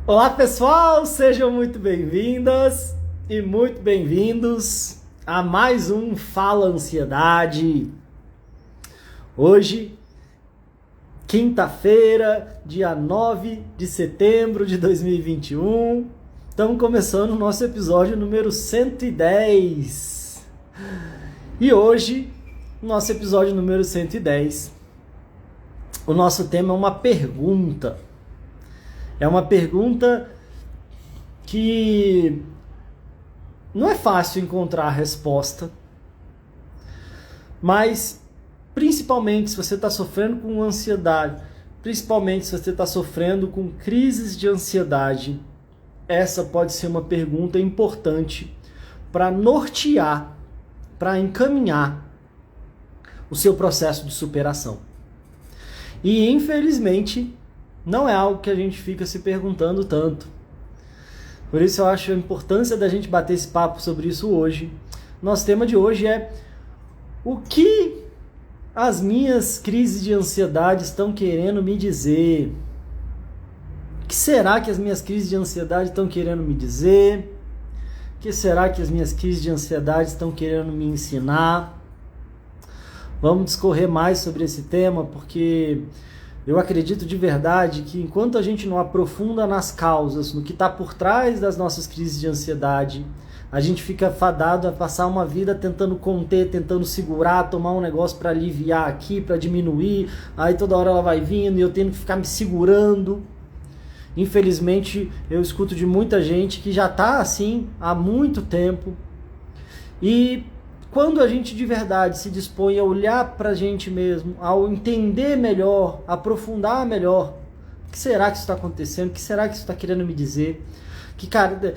Olá pessoal, sejam muito bem-vindas e muito bem-vindos a mais um Fala Ansiedade. Hoje, quinta-feira, dia 9 de setembro de 2021, estamos começando o nosso episódio número 110. E hoje, nosso episódio número 110, o nosso tema é uma pergunta. É uma pergunta que não é fácil encontrar a resposta, mas principalmente se você está sofrendo com ansiedade, principalmente se você está sofrendo com crises de ansiedade, essa pode ser uma pergunta importante para nortear, para encaminhar o seu processo de superação. E infelizmente não é algo que a gente fica se perguntando tanto. Por isso eu acho a importância da gente bater esse papo sobre isso hoje. Nosso tema de hoje é: o que as minhas crises de ansiedade estão querendo me dizer? O que será que as minhas crises de ansiedade estão querendo me dizer? O que será que as minhas crises de ansiedade estão querendo me ensinar? Vamos discorrer mais sobre esse tema, porque eu acredito de verdade que enquanto a gente não aprofunda nas causas, no que está por trás das nossas crises de ansiedade, a gente fica fadado a passar uma vida tentando conter, tentando segurar, tomar um negócio para aliviar aqui, para diminuir, aí toda hora ela vai vindo e eu tenho que ficar me segurando. Infelizmente, eu escuto de muita gente que já está assim há muito tempo. E quando a gente de verdade se dispõe a olhar para a gente mesmo, ao entender melhor, aprofundar melhor, o que será que isso está acontecendo, o que será que isso está querendo me dizer? Que, cara,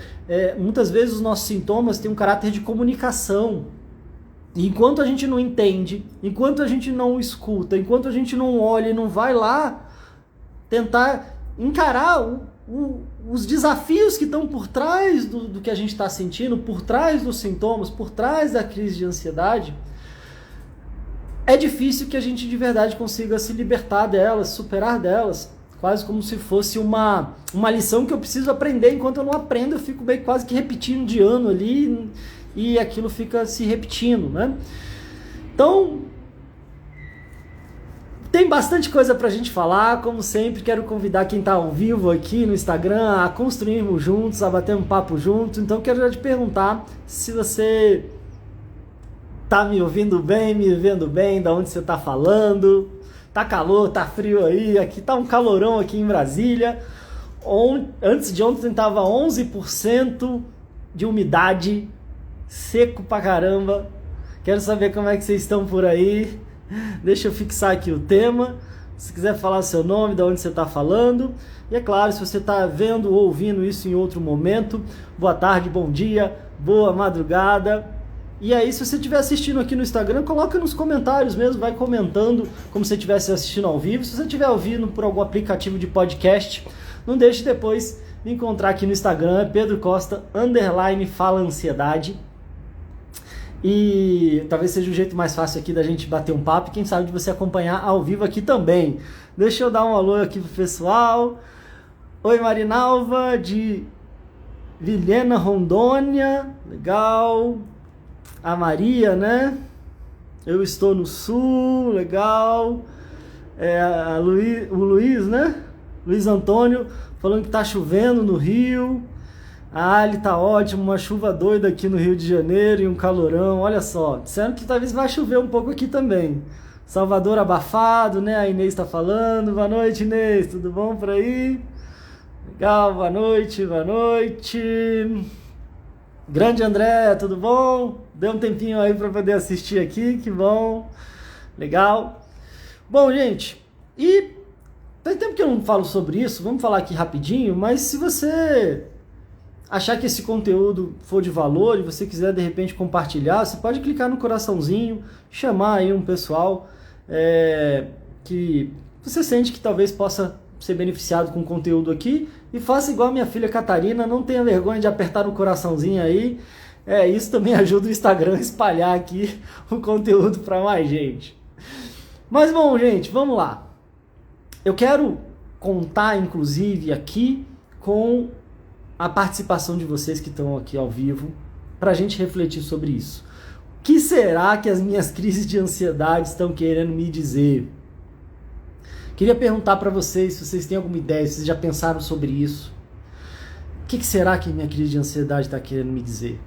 muitas vezes os nossos sintomas têm um caráter de comunicação. E enquanto a gente não entende, enquanto a gente não escuta, enquanto a gente não olha e não vai lá tentar encarar os desafios que estão por trás do que a gente está sentindo, por trás dos sintomas, por trás da crise de ansiedade, é difícil que a gente de verdade consiga se libertar delas, superar delas, quase como se fosse uma lição que eu preciso aprender. Enquanto eu não aprendo, eu fico meio quase que repetindo de ano ali, e aquilo fica se repetindo, né? Então, tem bastante coisa pra gente falar. Como sempre, quero convidar quem tá ao vivo aqui no Instagram a construirmos juntos, a bater um papo juntos. Então quero já te perguntar se você tá me ouvindo bem, me vendo bem, da onde você tá falando. Tá calor, tá frio aí, aqui tá um calorão aqui em Brasília. Antes de ontem tava 11% de umidade, seco pra caramba. Quero saber como é que vocês estão por aí. Deixa eu fixar aqui o tema. Se quiser falar seu nome, de onde você está falando. E é claro, se você está vendo ou ouvindo isso em outro momento, boa tarde, bom dia, boa madrugada. E aí, se você estiver assistindo aqui no Instagram, coloca nos comentários mesmo, vai comentando como se você estivesse assistindo ao vivo. Se você estiver ouvindo por algum aplicativo de podcast, não deixe depois me encontrar aqui no Instagram, Pedro Costa, _Fala Ansiedade. E talvez seja o jeito mais fácil aqui da gente bater um papo e quem sabe de você acompanhar ao vivo aqui também. Deixa eu dar um alô aqui pro pessoal. Oi, Marinalva, de Vilhena, Rondônia. Legal. A Maria, né? Eu estou no sul, legal. O Luiz, né? Luiz Antônio, falando que tá chovendo no Rio. Ah, ele tá ótimo, uma chuva doida aqui no Rio de Janeiro e um calorão, olha só. Disseram que talvez vai chover um pouco aqui também. Salvador abafado, né? A Inês tá falando. Boa noite, Inês, tudo bom por aí? Legal, boa noite, boa noite. Grande André, tudo bom? Deu um tempinho aí para poder assistir aqui, que bom. Legal. Bom, gente, e tem tempo que eu não falo sobre isso, vamos falar aqui rapidinho, mas se você achar que esse conteúdo for de valor e você quiser de repente compartilhar, você pode clicar no coraçãozinho, chamar aí um pessoal que você sente que talvez possa ser beneficiado com o conteúdo aqui, e faça igual a minha filha Catarina, não tenha vergonha de apertar no coraçãozinho aí. Isso também ajuda o Instagram a espalhar aqui o conteúdo para mais gente. Mas bom, gente, vamos lá. Eu quero contar inclusive aqui com a participação de vocês que estão aqui ao vivo, para a gente refletir sobre isso. O que será que as minhas crises de ansiedade estão querendo me dizer? Queria perguntar para vocês se vocês têm alguma ideia, se vocês já pensaram sobre isso. O que será que minha crise de ansiedade está querendo me dizer?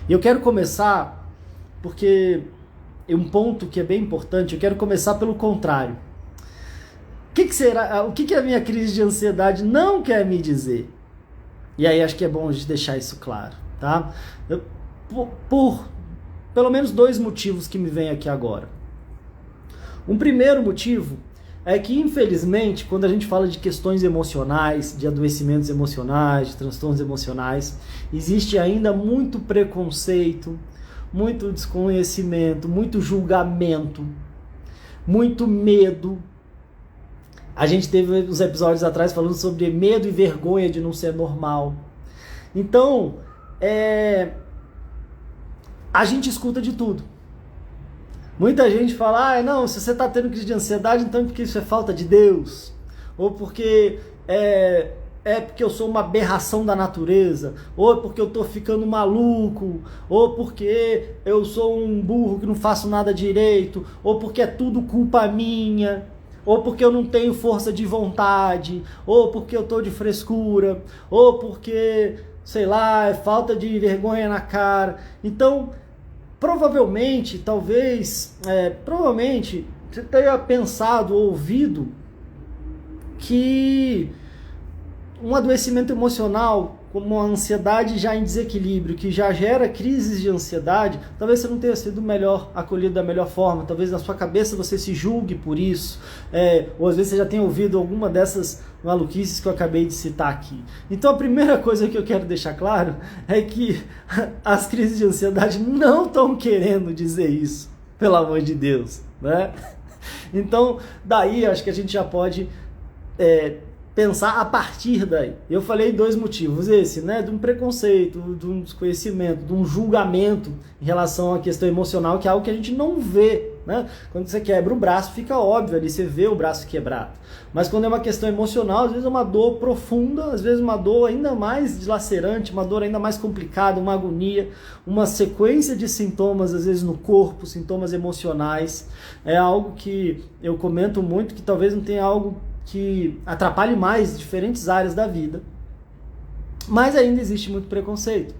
E eu quero começar, porque é um ponto que é bem importante, eu quero começar pelo contrário. O que a minha crise de ansiedade não quer me dizer? E aí acho que é bom a gente deixar isso claro, tá? Por pelo menos 2 motivos que me vêm aqui agora. Um primeiro motivo é que, infelizmente, quando a gente fala de questões emocionais, de adoecimentos emocionais, de transtornos emocionais, existe ainda muito preconceito, muito desconhecimento, muito julgamento, muito medo. A gente teve uns episódios atrás falando sobre medo e vergonha de não ser normal. Então, a gente escuta de tudo. Muita gente fala, não, se você está tendo crise de ansiedade, então é porque isso é falta de Deus. Ou porque é porque eu sou uma aberração da natureza. Ou é porque eu estou ficando maluco. Ou porque eu sou um burro que não faço nada direito. Ou porque é tudo culpa minha. Ou porque eu não tenho força de vontade. Ou porque eu estou de frescura. Ou porque, sei lá, é falta de vergonha na cara. Então, provavelmente você tenha pensado ou ouvido que um adoecimento emocional, como a ansiedade já em desequilíbrio, que já gera crises de ansiedade, talvez você não tenha sido melhor acolhido da melhor forma, talvez na sua cabeça você se julgue por isso, ou às vezes você já tenha ouvido alguma dessas maluquices que eu acabei de citar aqui. Então a primeira coisa que eu quero deixar claro é que as crises de ansiedade não estão querendo dizer isso, pelo amor de Deus, né? Então daí acho que a gente já pode pensar a partir daí. Eu falei 2 motivos, esse, né, de um preconceito, de um desconhecimento, de um julgamento em relação à questão emocional, que é algo que a gente não vê, né? Quando você quebra o braço, fica óbvio ali, você vê o braço quebrado. Mas quando é uma questão emocional, às vezes é uma dor profunda, às vezes uma dor ainda mais dilacerante, uma dor ainda mais complicada, uma agonia, uma sequência de sintomas, às vezes no corpo, sintomas emocionais. É algo que eu comento muito, que talvez não tenha algo que atrapalhe mais diferentes áreas da vida, mas ainda existe muito preconceito.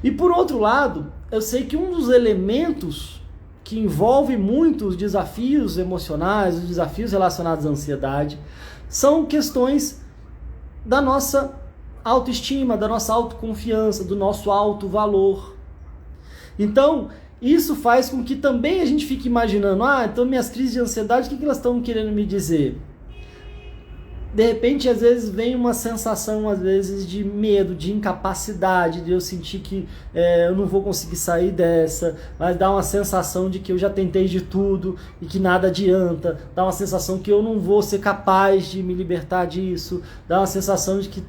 E por outro lado, eu sei que um dos elementos que envolve muito os desafios emocionais, os desafios relacionados à ansiedade, são questões da nossa autoestima, da nossa autoconfiança, do nosso autovalor. Então, isso faz com que também a gente fique imaginando, então minhas crises de ansiedade, o que elas estão querendo me dizer? De repente, às vezes, vem uma sensação, às vezes, de medo, de incapacidade, de eu sentir que eu não vou conseguir sair dessa, mas dá uma sensação de que eu já tentei de tudo e que nada adianta, dá uma sensação que eu não vou ser capaz de me libertar disso, dá uma sensação de que,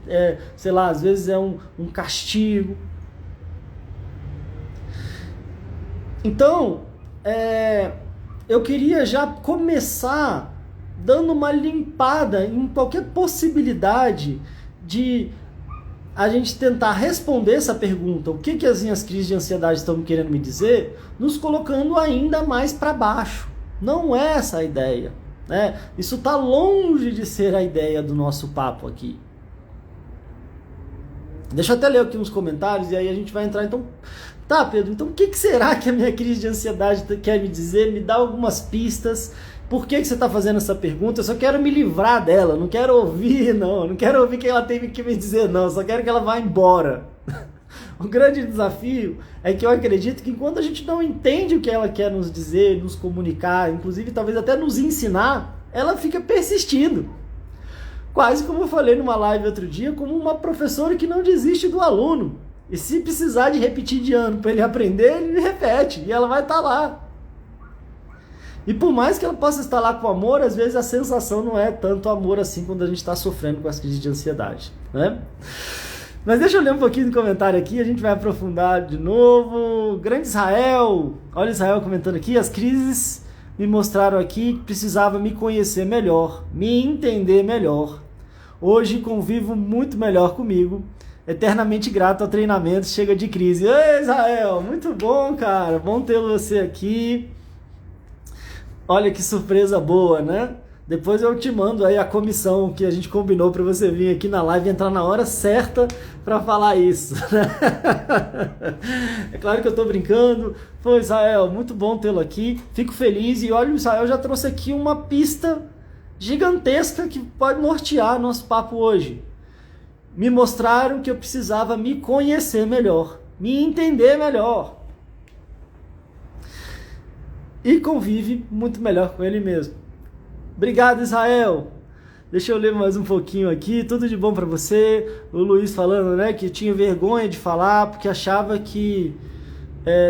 sei lá, às vezes é um castigo. Então, eu queria já começar dando uma limpada em qualquer possibilidade de a gente tentar responder essa pergunta, o que as minhas crises de ansiedade estão querendo me dizer, nos colocando ainda mais para baixo. Não é essa a ideia, né? Isso está longe de ser a ideia do nosso papo aqui. Deixa eu até ler aqui uns comentários e aí a gente vai entrar. Então, tá, Pedro, então o que será que a minha crise de ansiedade quer me dizer? Me dá algumas pistas. Por que você está fazendo essa pergunta? Eu só quero me livrar dela, não quero ouvir, não quero ouvir o que ela tem que me dizer, não, só quero que ela vá embora. O grande desafio é que eu acredito que enquanto a gente não entende o que ela quer nos dizer, nos comunicar, inclusive talvez até nos ensinar, ela fica persistindo. Quase como eu falei numa live outro dia, como uma professora que não desiste do aluno. E se precisar de repetir de ano para ele aprender, ele repete, e ela vai estar lá. E por mais que ela possa estar lá com amor, às vezes a sensação não é tanto amor assim quando a gente está sofrendo com as crises de ansiedade, né? Mas deixa eu ler um pouquinho do comentário aqui, a gente vai aprofundar de novo. Grande Israel, olha Israel comentando aqui, as crises me mostraram aqui que precisava me conhecer melhor, me entender melhor. Hoje convivo muito melhor comigo. Eternamente grato ao treinamento, chega de crise. Ei, Israel, muito bom, cara. Bom ter você aqui. Olha que surpresa boa, né? Depois eu te mando aí a comissão que a gente combinou para você vir aqui na live e entrar na hora certa para falar isso. É claro que eu tô brincando. Pô, Israel, muito bom tê-lo aqui. Fico feliz e olha, o Israel já trouxe aqui uma pista gigantesca que pode nortear nosso papo hoje. Me mostraram que eu precisava me conhecer melhor, me entender melhor. E convive muito melhor com ele mesmo. Obrigado, Israel. Deixa eu ler mais um pouquinho aqui. Tudo de bom para você. O Luiz falando, né, que tinha vergonha de falar porque achava que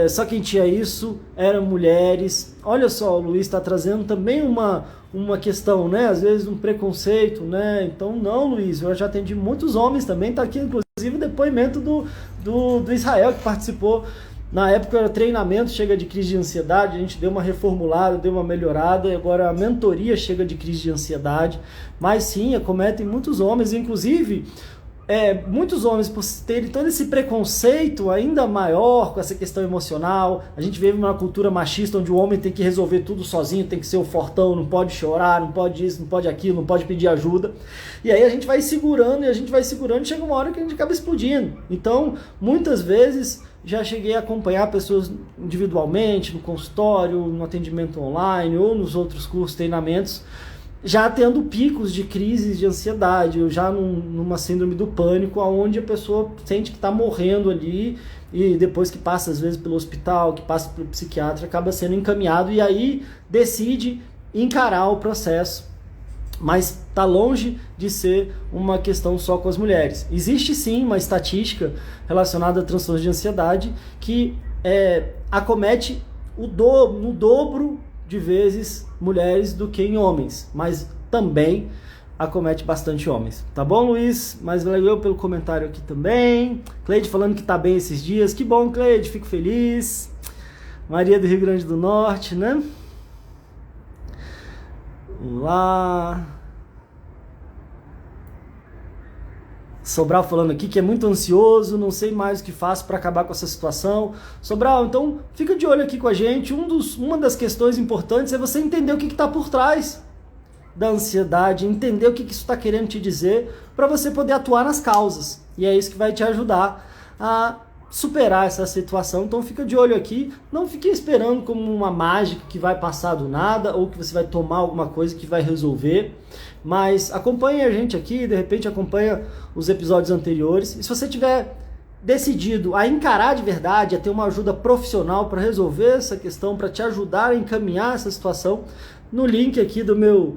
só quem tinha isso eram mulheres. Olha só, o Luiz está trazendo também uma questão, né, às vezes um preconceito, né? Então, não, Luiz, eu já atendi muitos homens também. Tá aqui, inclusive, o depoimento do Israel, que participou. Na época era treinamento, chega de crise de ansiedade, a gente deu uma reformulada, deu uma melhorada, e agora a mentoria chega de crise de ansiedade, mas sim, acometem muitos homens, inclusive muitos homens por terem todo esse preconceito ainda maior com essa questão emocional. A gente vive numa cultura machista onde o homem tem que resolver tudo sozinho, tem que ser o fortão, não pode chorar, não pode isso, não pode aquilo, não pode pedir ajuda, e aí a gente vai segurando, e chega uma hora que a gente acaba explodindo. Então, muitas vezes, já cheguei a acompanhar pessoas individualmente, no consultório, no atendimento online ou nos outros cursos, treinamentos, já tendo picos de crises de ansiedade, ou já numa síndrome do pânico, onde a pessoa sente que está morrendo ali, e depois que passa às vezes pelo hospital, que passa pelo psiquiatra, acaba sendo encaminhado e aí decide encarar o processo. Mas está longe de ser uma questão só com as mulheres. Existe sim uma estatística relacionada a transtornos de ansiedade que acomete no dobro de vezes mulheres do que em homens, mas também acomete bastante homens. Tá bom, Luiz? Mas valeu pelo comentário aqui também. Cleide falando que tá bem esses dias. Que bom, Cleide, fico feliz. Maria do Rio Grande do Norte, né? Vamos lá. Sobral falando aqui que é muito ansioso, não sei mais o que faço para acabar com essa situação. Sobral, então fica de olho aqui com a gente. Uma das questões importantes é você entender o que está por trás da ansiedade, entender o que isso está querendo te dizer, para você poder atuar nas causas. E é isso que vai te ajudar a superar essa situação. Então fica de olho aqui, não fique esperando como uma mágica que vai passar do nada ou que você vai tomar alguma coisa que vai resolver, mas acompanhe a gente aqui, de repente acompanha os episódios anteriores, e se você tiver decidido a encarar de verdade, a ter uma ajuda profissional para resolver essa questão, para te ajudar a encaminhar essa situação, no link aqui do meu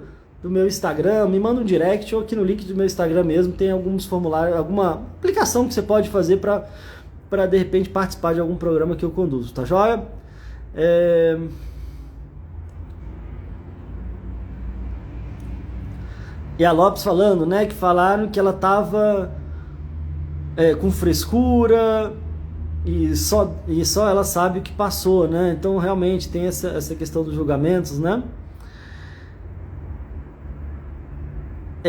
Instagram, me manda um direct, ou aqui no link do meu Instagram mesmo tem alguns formulários, alguma aplicação que você pode fazer para de repente participar de algum programa que eu conduzo, tá joia? E a Lopes falando, né, que falaram que ela tava com frescura e só ela sabe o que passou, né? Então realmente tem essa questão dos julgamentos, né?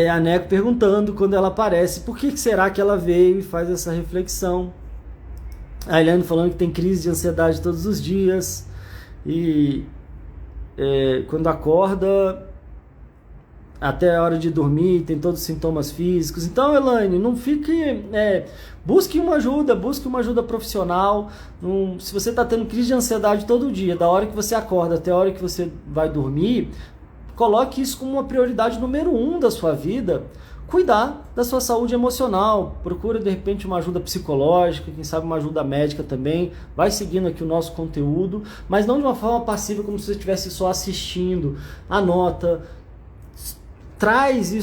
A Neco perguntando quando ela aparece, por que será que ela veio e faz essa reflexão? A Eliane falando que tem crise de ansiedade todos os dias e quando acorda até a hora de dormir tem todos os sintomas físicos. Então, Elaine, não fique... busque uma ajuda profissional. Se você está tendo crise de ansiedade todo dia, da hora que você acorda até a hora que você vai dormir, coloque isso como uma prioridade número 1 da sua vida. Cuidar da sua saúde emocional, procura de repente uma ajuda psicológica, quem sabe uma ajuda médica também, vai seguindo aqui o nosso conteúdo, mas não de uma forma passiva como se você estivesse só assistindo. Anota, traz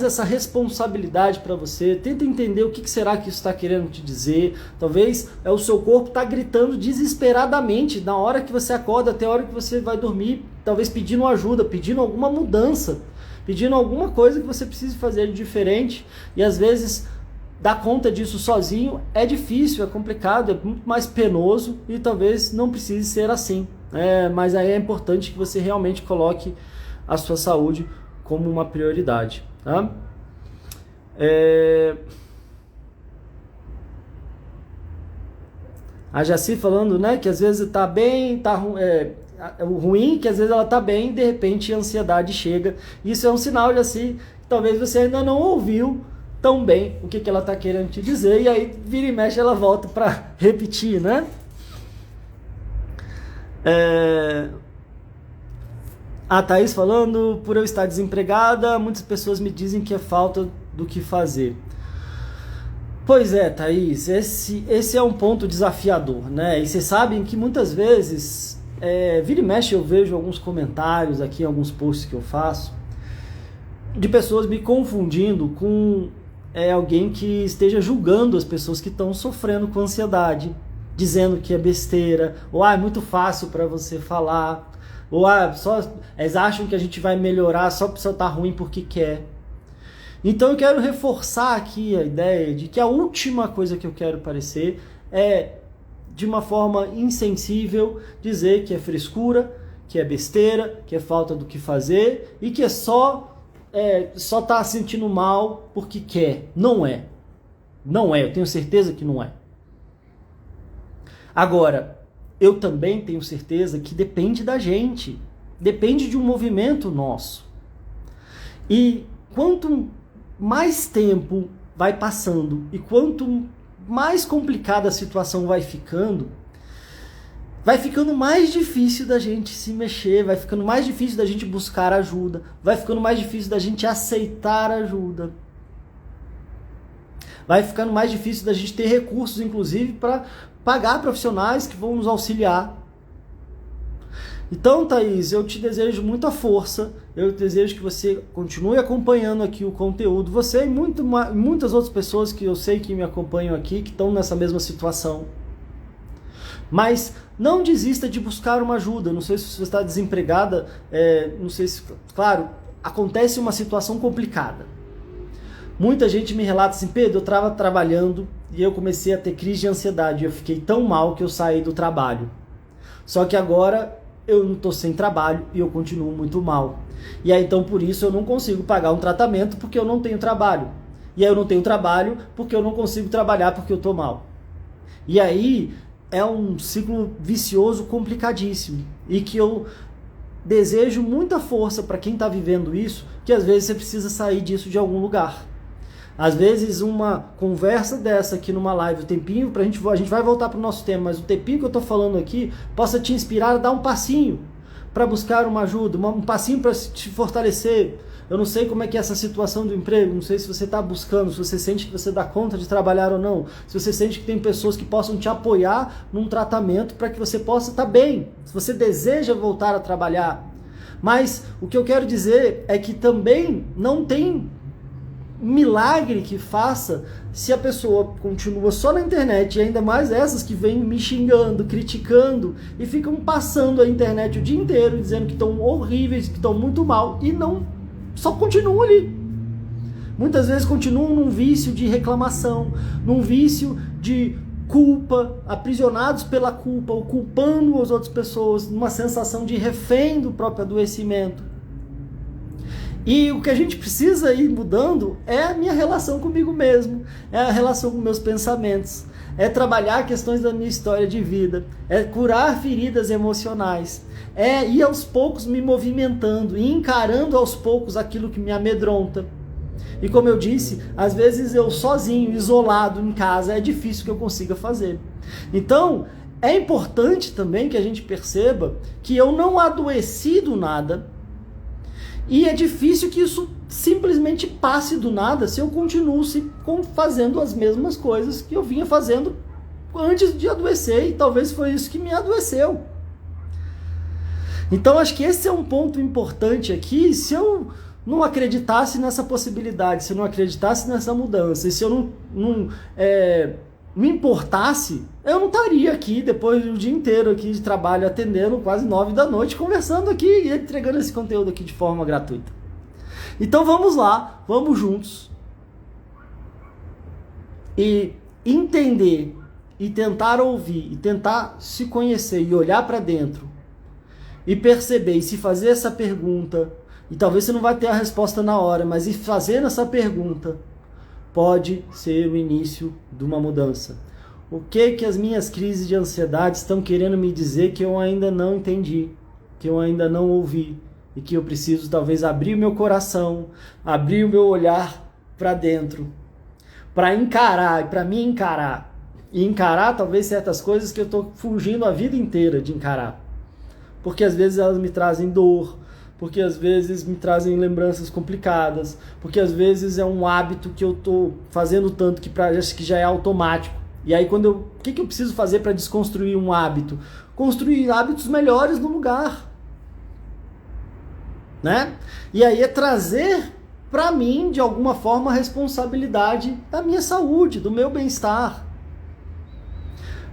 essa responsabilidade para você, tenta entender o que será que isso está querendo te dizer. Talvez o seu corpo está gritando desesperadamente na hora que você acorda até a hora que você vai dormir, talvez pedindo ajuda, pedindo alguma mudança, pedindo alguma coisa que você precise fazer de diferente, e às vezes dar conta disso sozinho é difícil, é complicado, é muito mais penoso e talvez não precise ser assim, mas aí é importante que você realmente coloque a sua saúde como uma prioridade, tá? A Jaci falando, né, que às vezes tá bem, o ruim que às vezes ela tá bem e de repente a ansiedade chega. Isso é um sinal, Jaci, que talvez você ainda não ouviu tão bem o que ela tá querendo te dizer, e aí vira e mexe ela volta para repetir, né? A Thaís falando, por eu estar desempregada, muitas pessoas me dizem que é falta do que fazer. Pois é, Thaís, esse é um ponto desafiador, né? E vocês sabem que muitas vezes, vira e mexe eu vejo alguns comentários aqui, alguns posts que eu faço, de pessoas me confundindo com alguém que esteja julgando as pessoas que estão sofrendo com ansiedade, dizendo que é besteira, ou é muito fácil para você falar, ou eles acham que a gente vai melhorar só porque você tá ruim porque quer. Então eu quero reforçar aqui a ideia de que a última coisa que eu quero parecer é, de uma forma insensível, dizer que é frescura, que é besteira, que é falta do que fazer e que só tá sentindo mal porque quer. Não é. Não é, eu tenho certeza que não é. Agora, eu também tenho certeza que depende da gente. Depende de um movimento nosso. E quanto mais tempo vai passando e quanto mais complicada a situação vai ficando mais difícil da gente se mexer, vai ficando mais difícil da gente buscar ajuda, vai ficando mais difícil da gente aceitar ajuda, vai ficando mais difícil da gente ter recursos, inclusive, para pagar profissionais que vão nos auxiliar. Então, Thaís, eu te desejo muita força, eu desejo que você continue acompanhando aqui o conteúdo, você e muitas outras pessoas que eu sei que me acompanham aqui, que estão nessa mesma situação. Mas não desista de buscar uma ajuda, não sei se você está desempregada, não sei se, claro, acontece uma situação complicada. Muita gente me relata assim, Pedro, eu estava trabalhando e eu comecei a ter crise de ansiedade, eu fiquei tão mal que eu saí do trabalho. Só que agora eu não estou sem trabalho e eu continuo muito mal. E aí então por isso eu não consigo pagar um tratamento porque eu não tenho trabalho. E aí eu não tenho trabalho porque eu não consigo trabalhar porque eu estou mal. E aí é um ciclo vicioso complicadíssimo. E que eu desejo muita força para quem está vivendo isso, que às vezes você precisa sair disso de algum lugar. Às vezes uma conversa dessa aqui numa live, o tempinho, a gente vai voltar para o nosso tema, mas o tempinho que eu estou falando aqui possa te inspirar a dar um passinho para buscar uma ajuda, um passinho para te fortalecer. Eu não sei como é que é essa situação do emprego, não sei se você está buscando, se você sente que você dá conta de trabalhar ou não, se você sente que tem pessoas que possam te apoiar num tratamento para que você possa estar bem, se você deseja voltar a trabalhar. Mas o que eu quero dizer é que também não tem milagre que faça se a pessoa continua só na internet, e ainda mais essas que vêm me xingando, criticando e ficam passando a internet o dia inteiro dizendo que estão horríveis, que estão muito mal e não, só continuam ali. Muitas vezes continuam num vício de reclamação, num vício de culpa, aprisionados pela culpa, ou culpando as outras pessoas, numa sensação de refém do próprio adoecimento. E o que a gente precisa ir mudando é a minha relação comigo mesmo, é a relação com meus pensamentos, é trabalhar questões da minha história de vida, é curar feridas emocionais, é ir aos poucos me movimentando e encarando aos poucos aquilo que me amedronta. E como eu disse, às vezes eu sozinho, isolado em casa, é difícil que eu consiga fazer. Então, é importante também que a gente perceba que eu não adoeci do nada. E é difícil que isso simplesmente passe do nada se eu continuo fazendo as mesmas coisas que eu vinha fazendo antes de adoecer, e talvez foi isso que me adoeceu. Então acho que esse é um ponto importante aqui. Se eu não acreditasse nessa possibilidade, se eu não acreditasse nessa mudança, e se eu não me importasse, eu não estaria aqui depois do dia inteiro aqui de trabalho, atendendo quase 9 da noite, conversando aqui e entregando esse conteúdo aqui de forma gratuita. Então vamos lá, vamos juntos e entender e tentar ouvir e tentar se conhecer e olhar para dentro e perceber e se fazer essa pergunta. E talvez você não vai ter a resposta na hora, mas ir fazendo essa pergunta: pode ser o início de uma mudança. O que as minhas crises de ansiedade estão querendo me dizer que eu ainda não entendi, que eu ainda não ouvi, e que eu preciso talvez abrir o meu coração, abrir o meu olhar para dentro, para encarar, para me encarar, e encarar talvez certas coisas que eu estou fugindo a vida inteira de encarar, porque às vezes elas me trazem dor, porque às vezes me trazem lembranças complicadas, porque às vezes é um hábito que eu estou fazendo tanto que já é automático. E aí o que eu preciso fazer para desconstruir um hábito? Construir hábitos melhores no lugar, né? E aí é trazer para mim, de alguma forma, a responsabilidade da minha saúde, do meu bem-estar.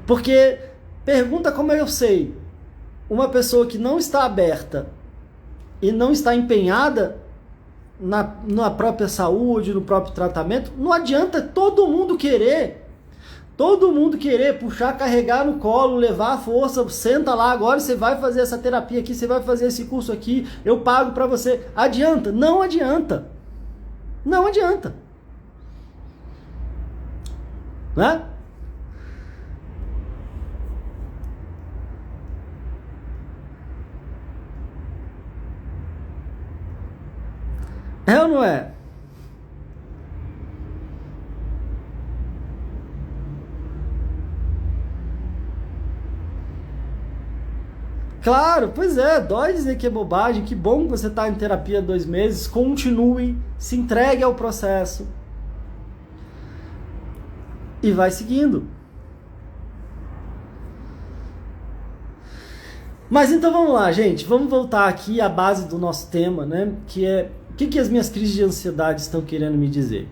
Porque, pergunta como eu sei, uma pessoa que não está aberta e não está empenhada na própria saúde, no próprio tratamento, não adianta todo mundo querer puxar, carregar no colo, levar a força, senta lá, agora você vai fazer essa terapia aqui, você vai fazer esse curso aqui, eu pago para você. Adianta? Não adianta. Não adianta. Né? É ou não é? Claro, pois é, dói dizer que é bobagem, que bom que você está em terapia há 2 meses, continue, se entregue ao processo e vai seguindo. Mas então vamos lá, gente, vamos voltar aqui à base do nosso tema, né? Que é, o que as minhas crises de ansiedade estão querendo me dizer?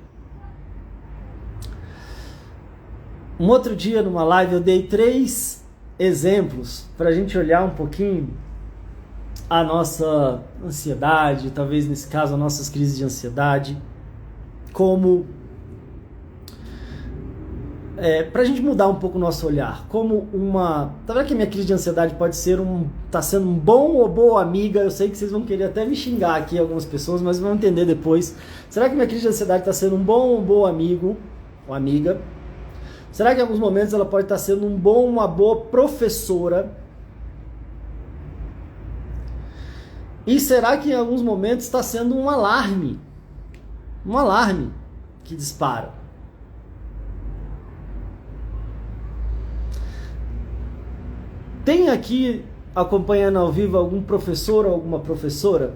Um outro dia, numa live, eu dei 3 exemplos para a gente olhar um pouquinho a nossa ansiedade, talvez nesse caso as nossas crises de ansiedade, como para a gente mudar um pouco o nosso olhar, como tá vendo que a minha crise de ansiedade pode ser tá sendo um bom ou boa amiga? Eu sei que vocês vão querer até me xingar aqui, algumas pessoas, mas vão entender depois. Será que minha crise de ansiedade está sendo um bom ou boa amigo ou amiga? Será que em alguns momentos ela pode estar sendo uma boa professora? E será que em alguns momentos está sendo um alarme? Um alarme que dispara. Tem aqui, acompanhando ao vivo, algum professor ou alguma professora?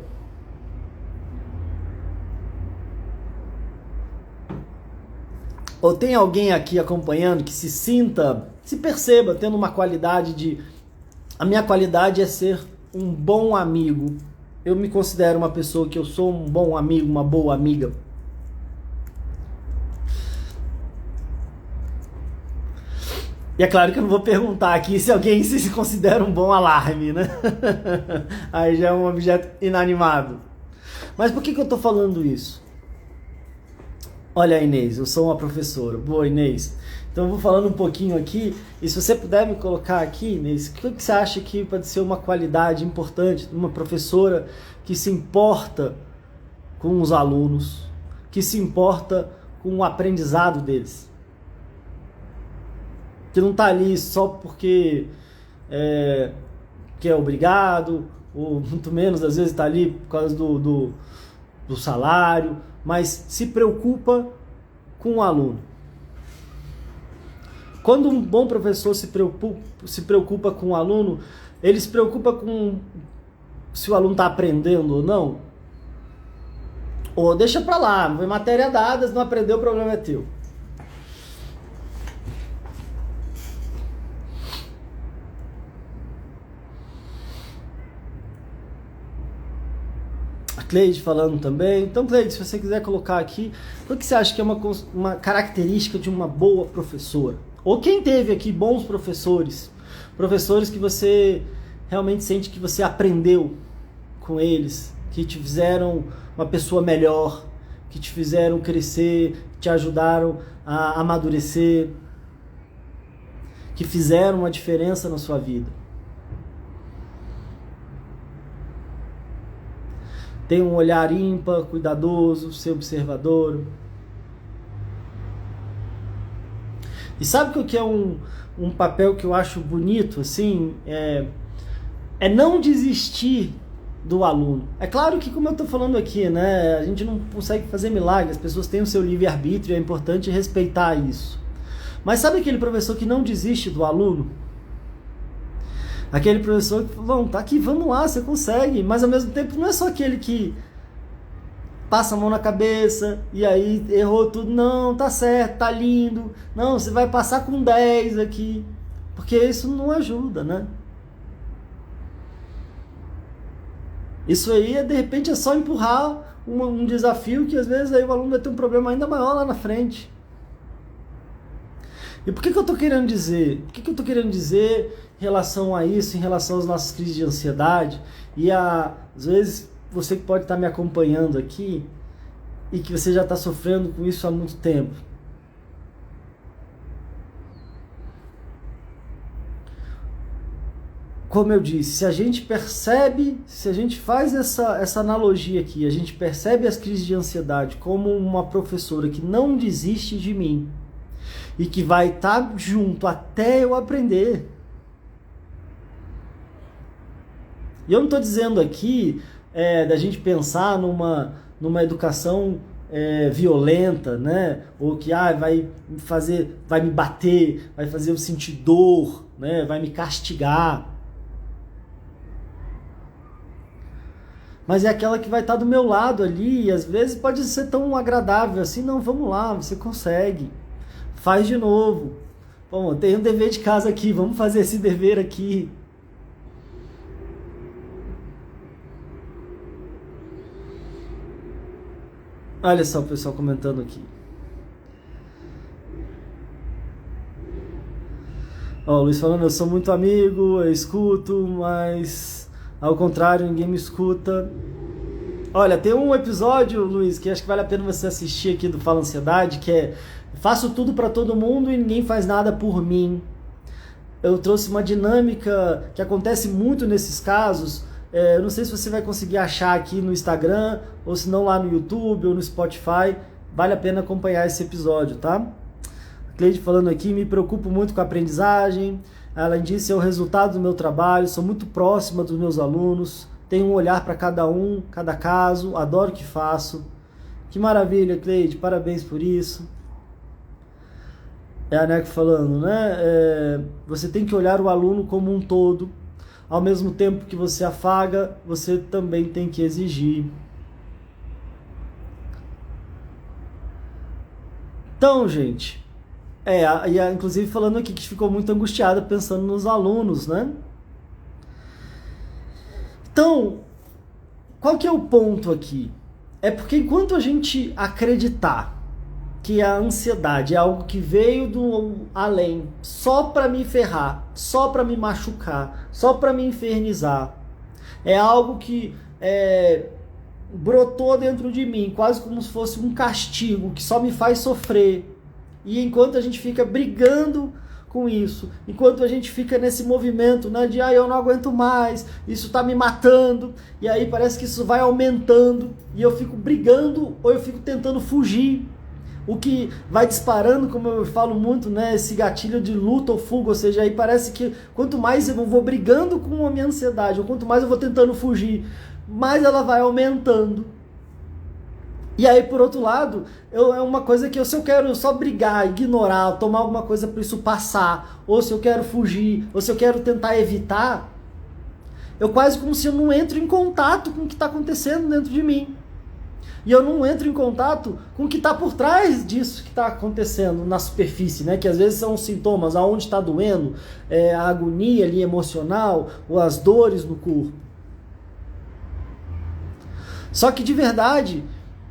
Ou tem alguém aqui acompanhando que se perceba tendo uma qualidade a minha qualidade é ser um bom amigo. Eu me considero uma pessoa que eu sou um bom amigo, uma boa amiga. E é claro que eu não vou perguntar aqui se alguém se considera um bom alarme, né? Aí já é um objeto inanimado. Mas por que eu tô falando isso? Olha, Inês, eu sou uma professora. Boa, Inês. Então eu vou falando um pouquinho aqui, e se você puder me colocar aqui, Inês, o que você acha que pode ser uma qualidade importante de uma professora que se importa com os alunos, que se importa com o aprendizado deles? Que não está ali só porque que é obrigado, ou muito menos, às vezes está ali por causa do salário, mas se preocupa com o aluno. Quando um bom professor se preocupa com o aluno, ele se preocupa com se o aluno está aprendendo ou não. Ou deixa para lá, não foi matéria dada, se não aprendeu, o problema é teu. Cleide falando também. Então, Cleide, se você quiser colocar aqui, o que você acha que é uma característica de uma boa professora? Ou quem teve aqui bons professores? Professores que você realmente sente que você aprendeu com eles, que te fizeram uma pessoa melhor, que te fizeram crescer, que te ajudaram a amadurecer, que fizeram uma diferença na sua vida. Tem um olhar ímpar, cuidadoso, ser observador. E sabe o que é um papel que eu acho bonito, assim? É não desistir do aluno. É claro que, como eu estou falando aqui, né, a gente não consegue fazer milagres, as pessoas têm o seu livre-arbítrio, é importante respeitar isso. Mas sabe aquele professor que não desiste do aluno? Aquele professor que fala, tá aqui, vamos lá, você consegue. Mas ao mesmo tempo não é só aquele que passa a mão na cabeça e aí errou tudo. Não, tá certo, tá lindo. Não, você vai passar com 10 aqui. Porque isso não ajuda, né? Isso aí, de repente, é só empurrar um desafio que às vezes aí o aluno vai ter um problema ainda maior lá na frente. E por que eu estou querendo dizer? Por que eu estou querendo dizer em relação a isso, em relação às nossas crises de ansiedade? E às vezes você que pode estar me acompanhando aqui e que você já está sofrendo com isso há muito tempo. Como eu disse, se a gente percebe, se a gente faz essa analogia aqui, a gente percebe as crises de ansiedade como uma professora que não desiste de mim e que vai estar junto até eu aprender. E eu não estou dizendo aqui da gente pensar numa educação violenta, né? Ou que vai me bater, vai fazer eu sentir dor, né? Vai me castigar. Mas é aquela que vai estar do meu lado ali, e às vezes pode ser tão agradável assim, não, vamos lá, você consegue, faz de novo. Bom, tem um dever de casa aqui, vamos fazer esse dever aqui. Olha só o pessoal comentando aqui. Ó, o Luiz falando, eu sou muito amigo, eu escuto, mas ao contrário, ninguém me escuta. Olha, tem um episódio, Luiz, que acho que vale a pena você assistir aqui do Fala Ansiedade, que é faço tudo para todo mundo e ninguém faz nada por mim. Eu trouxe uma dinâmica que acontece muito nesses casos. Eu não sei se você vai conseguir achar aqui no Instagram, ou se não lá no YouTube ou no Spotify. Vale a pena acompanhar esse episódio, tá? A Cleide falando aqui, me preocupo muito com a aprendizagem. Além disso, é o resultado do meu trabalho, sou muito próxima dos meus alunos, tenho um olhar para cada caso, adoro o que faço. Que maravilha, Cleide, parabéns por isso. É a Neco falando, né? Você tem que olhar o aluno como um todo, ao mesmo tempo que você afaga, você também tem que exigir. Então, gente... inclusive falando aqui que ficou muito angustiada pensando nos alunos, né? Então, qual que é o ponto aqui? É porque enquanto a gente acreditar que a ansiedade é algo que veio do além, só para me ferrar, só para me machucar, só para me infernizar, é algo que brotou dentro de mim, quase como se fosse um castigo que só me faz sofrer. E enquanto a gente fica brigando com isso, enquanto a gente fica nesse movimento, né, de eu não aguento mais, isso tá me matando, e aí parece que isso vai aumentando, e eu fico brigando ou eu fico tentando fugir, o que vai disparando, como eu falo muito, né, esse gatilho de luta ou fuga, ou seja, aí parece que quanto mais eu vou brigando com a minha ansiedade, ou quanto mais eu vou tentando fugir, mais ela vai aumentando. E aí, por outro lado, é uma coisa que se eu quero só brigar, ignorar, tomar alguma coisa para isso passar, ou se eu quero fugir, ou se eu quero tentar evitar, eu quase como se eu não entro em contato com o que está acontecendo dentro de mim. E eu não entro em contato com o que está por trás disso que está acontecendo na superfície, né? Que às vezes são os sintomas, aonde está doendo, a agonia ali emocional, ou as dores no corpo. Só que de verdade...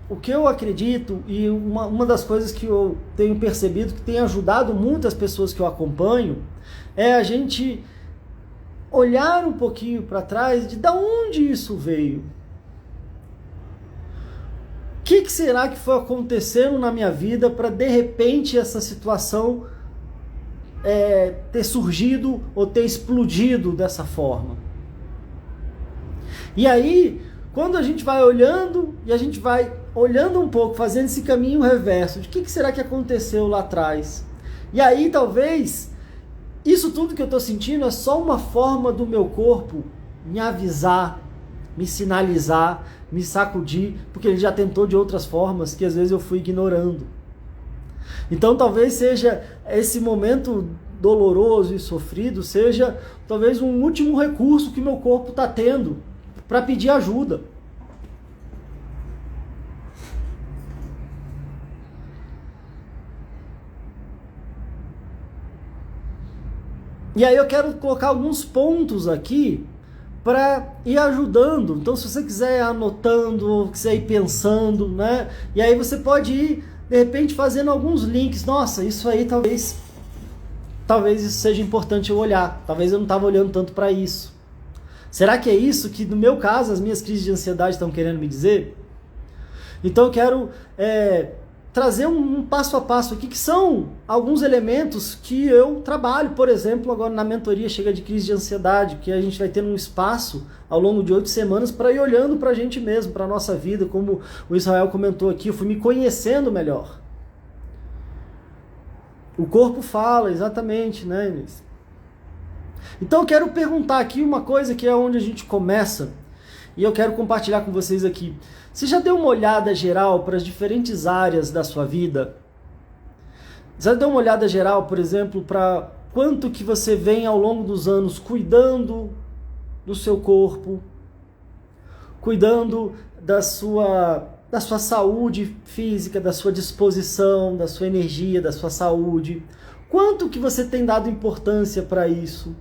O que eu acredito, e uma das coisas que eu tenho percebido, que tem ajudado muitas pessoas que eu acompanho, é a gente olhar um pouquinho para trás de onde isso veio. O que será que foi acontecendo na minha vida para, de repente, essa situação ter surgido ou ter explodido dessa forma? E aí, quando a gente vai olhando, e a gente vai olhando um pouco, fazendo esse caminho reverso, de que será que aconteceu lá atrás? E aí talvez isso tudo que eu estou sentindo é só uma forma do meu corpo me avisar, me sinalizar, me sacudir, porque ele já tentou de outras formas que às vezes eu fui ignorando. Então talvez seja esse momento doloroso e sofrido, seja talvez um último recurso que meu corpo está tendo para pedir ajuda. E aí eu quero colocar alguns pontos aqui para ir ajudando. Então se você quiser ir anotando, ou quiser ir pensando, né? E aí você pode ir, de repente, fazendo alguns links. Nossa, isso aí talvez isso seja importante eu olhar. Talvez eu não estava olhando tanto para isso. Será que é isso que, no meu caso, as minhas crises de ansiedade estão querendo me dizer? Então eu quero trazer um passo a passo aqui, que são alguns elementos que eu trabalho, por exemplo, agora na mentoria Chega de Crise de Ansiedade, que a gente vai ter um espaço ao longo de 8 semanas para ir olhando para a gente mesmo, para a nossa vida, como o Israel comentou aqui, eu fui me conhecendo melhor. O corpo fala, exatamente, né, Inês? Então eu quero perguntar aqui uma coisa que é onde a gente começa, e eu quero compartilhar com vocês aqui. Você já deu uma olhada geral para as diferentes áreas da sua vida? Já deu uma olhada geral, por exemplo, para quanto que você vem ao longo dos anos cuidando do seu corpo, cuidando da sua saúde física, da sua disposição, da sua energia, da sua saúde? Quanto que você tem dado importância para isso?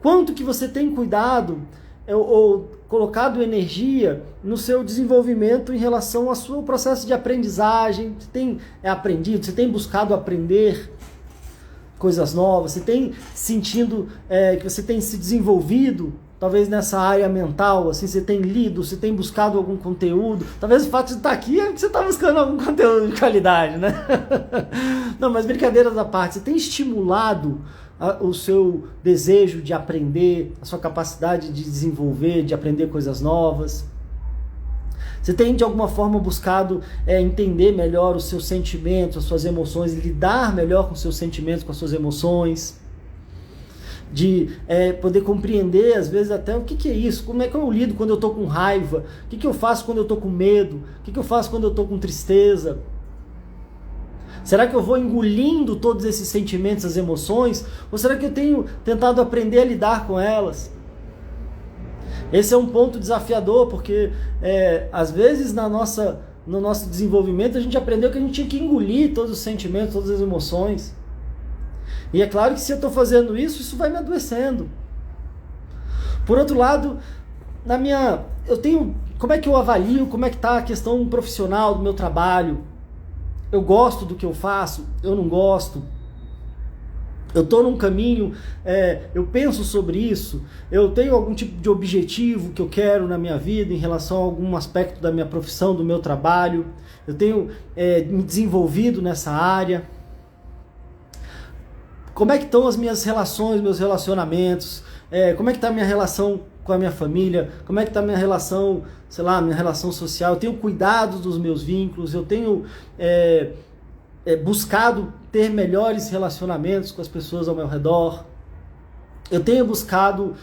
Quanto que você tem cuidado ou colocado energia no seu desenvolvimento em relação ao seu processo de aprendizagem? Você tem aprendido, você tem buscado aprender coisas novas, você tem sentido que você tem se desenvolvido, talvez nessa área mental, assim, você tem lido, você tem buscado algum conteúdo, talvez o fato de estar aqui é que você está buscando algum conteúdo de qualidade, né? Não, mas brincadeiras à parte, você tem estimulado o seu desejo de aprender, a sua capacidade de desenvolver, de aprender coisas novas? Você tem de alguma forma buscado entender melhor os seus sentimentos, as suas emoções, e lidar melhor com os seus sentimentos, com as suas emoções? De poder compreender, às vezes, até o que é isso, como é que eu lido quando eu estou com raiva, o que eu faço quando eu estou com medo, o que eu faço quando eu estou com tristeza? Será que eu vou engolindo todos esses sentimentos, as emoções? Ou será que eu tenho tentado aprender a lidar com elas? Esse é um ponto desafiador, porque às vezes no nosso desenvolvimento a gente aprendeu que a gente tinha que engolir todos os sentimentos, todas as emoções. E é claro que se eu estou fazendo isso, isso vai me adoecendo. Por outro lado, como é que eu avalio, como é que está a questão profissional do meu trabalho? Eu gosto do que eu faço? Eu não gosto? Eu estou num caminho, eu penso sobre isso? Eu tenho algum tipo de objetivo que eu quero na minha vida em relação a algum aspecto da minha profissão, do meu trabalho? Eu tenho me desenvolvido nessa área? Como é que estão as minhas relações, meus relacionamentos? Como é que está a minha relação com a minha família? Como é que está a minha relação, sei lá, minha relação social? Eu tenho cuidado dos meus vínculos? Eu tenho buscado ter melhores relacionamentos com as pessoas ao meu redor? Eu tenho buscado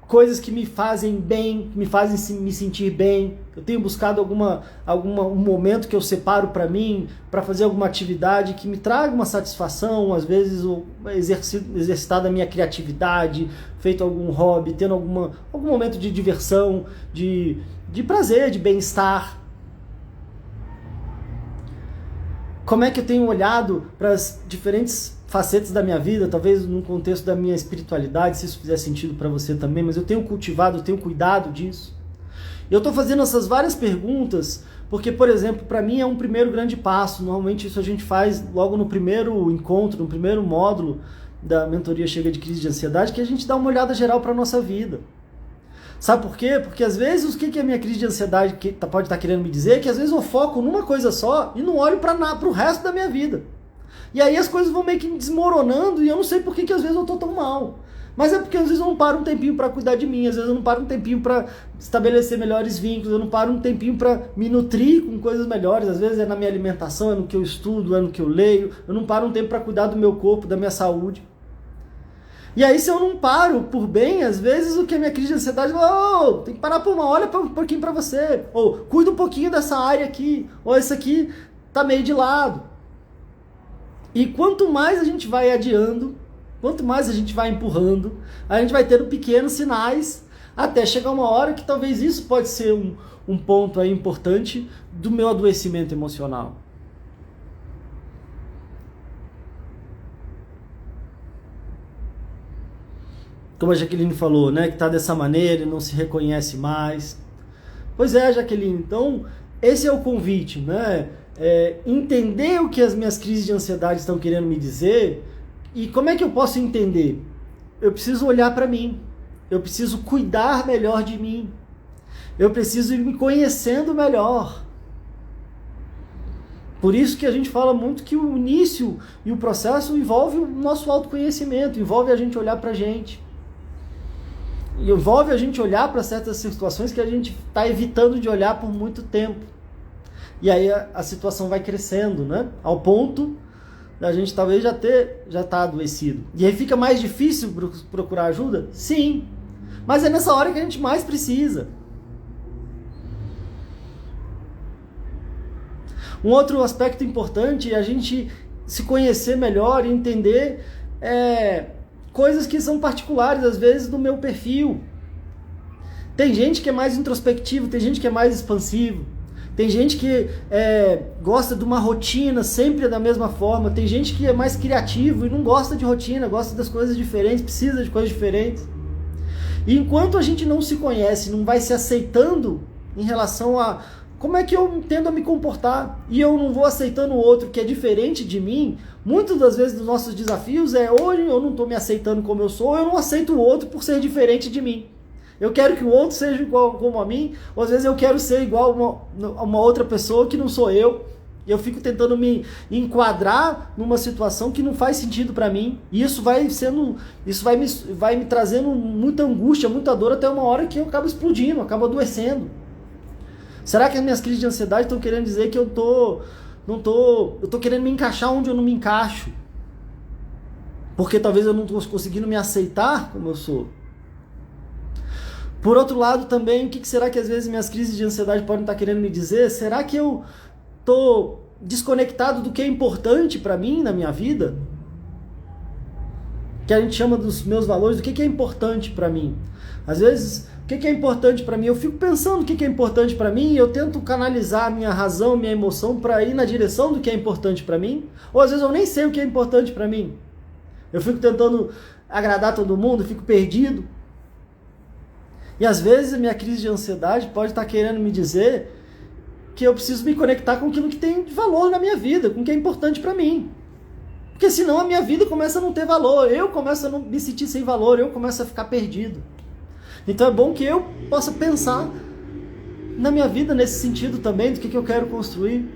coisas que me fazem bem, que me fazem me sentir bem? Eu tenho buscado um momento que eu separo para mim, para fazer alguma atividade que me traga uma satisfação, às vezes exercitado a minha criatividade, feito algum hobby, tendo algum momento de diversão, de prazer, de bem-estar? Como é que eu tenho olhado para as diferentes facetas da minha vida, talvez num contexto da minha espiritualidade, se isso fizer sentido para você também, mas eu tenho cultivado, eu tenho cuidado disso? Eu estou fazendo essas várias perguntas porque, por exemplo, para mim é um primeiro grande passo. Normalmente isso a gente faz logo no primeiro encontro, no primeiro módulo da mentoria Chega de Crise de Ansiedade, que a gente dá uma olhada geral para a nossa vida. Sabe por quê? Porque às vezes o que a minha crise de ansiedade pode estar querendo me dizer é que às vezes eu foco numa coisa só e não olho para o resto da minha vida. E aí as coisas vão meio que desmoronando e eu não sei por que às vezes eu estou tão mal. Mas é porque às vezes eu não paro um tempinho para cuidar de mim, às vezes eu não paro um tempinho para estabelecer melhores vínculos, eu não paro um tempinho para me nutrir com coisas melhores, às vezes é na minha alimentação, é no que eu estudo, é no que eu leio, eu não paro um tempo para cuidar do meu corpo, da minha saúde. E aí se eu não paro por bem, às vezes o que a minha crise de ansiedade fala, tem que parar por uma hora um pouquinho para você, ou cuida um pouquinho dessa área aqui, ou esse aqui tá meio de lado. E quanto mais a gente vai adiando, quanto mais a gente vai empurrando, a gente vai tendo pequenos sinais, até chegar uma hora que talvez isso pode ser um ponto aí importante do meu adoecimento emocional. Como a Jaqueline falou, né, que tá dessa maneira e não se reconhece mais. Pois é, Jaqueline, então esse é o convite, né? Entender o que as minhas crises de ansiedade estão querendo me dizer. E como é que eu posso entender? Eu preciso olhar para mim, eu preciso cuidar melhor de mim, eu preciso ir me conhecendo melhor. Por isso que a gente fala muito que o início e o processo envolve o nosso autoconhecimento, envolve a gente olhar para a gente. Envolve a gente olhar para certas situações que a gente está evitando de olhar por muito tempo. E aí a situação vai crescendo, né? Ao ponto da gente talvez já tá adoecido. E aí fica mais difícil procurar ajuda? Sim. Mas é nessa hora que a gente mais precisa. Um outro aspecto importante é a gente se conhecer melhor e entender coisas que são particulares, às vezes, do meu perfil. Tem gente que é mais introspectivo, tem gente que é mais expansivo. Tem gente que gosta de uma rotina sempre da mesma forma. Tem gente que é mais criativo e não gosta de rotina, gosta das coisas diferentes, precisa de coisas diferentes. E enquanto a gente não se conhece, não vai se aceitando em relação a como é que eu tendo a me comportar, e eu não vou aceitando o outro que é diferente de mim, muitas das vezes dos nossos desafios hoje eu não estou me aceitando como eu sou, eu não aceito o outro por ser diferente de mim. Eu quero que o outro seja igual como a mim, ou às vezes eu quero ser igual a uma outra pessoa que não sou eu. E eu fico tentando me enquadrar numa situação que não faz sentido para mim. E isso vai me trazendo muita angústia, muita dor, até uma hora que eu acabo explodindo, acabo adoecendo. Será que as minhas crises de ansiedade estão querendo dizer que eu tô querendo me encaixar onde eu não me encaixo? Porque talvez eu não estou conseguindo me aceitar como eu sou. Por outro lado também, o que será que às vezes minhas crises de ansiedade podem estar querendo me dizer? Será que eu estou desconectado do que é importante para mim na minha vida? Que a gente chama dos meus valores, do que é importante para mim? Às vezes, o que é importante para mim? Eu fico pensando o que é importante para mim e eu tento canalizar a minha razão, minha emoção para ir na direção do que é importante para mim. Ou às vezes eu nem sei o que é importante para mim. Eu fico tentando agradar todo mundo, fico perdido. E às vezes a minha crise de ansiedade pode estar querendo me dizer que eu preciso me conectar com aquilo que tem de valor na minha vida, com o que é importante para mim. Porque senão a minha vida começa a não ter valor, eu começo a não me sentir sem valor, eu começo a ficar perdido. Então é bom que eu possa pensar na minha vida nesse sentido também, do que eu quero construir.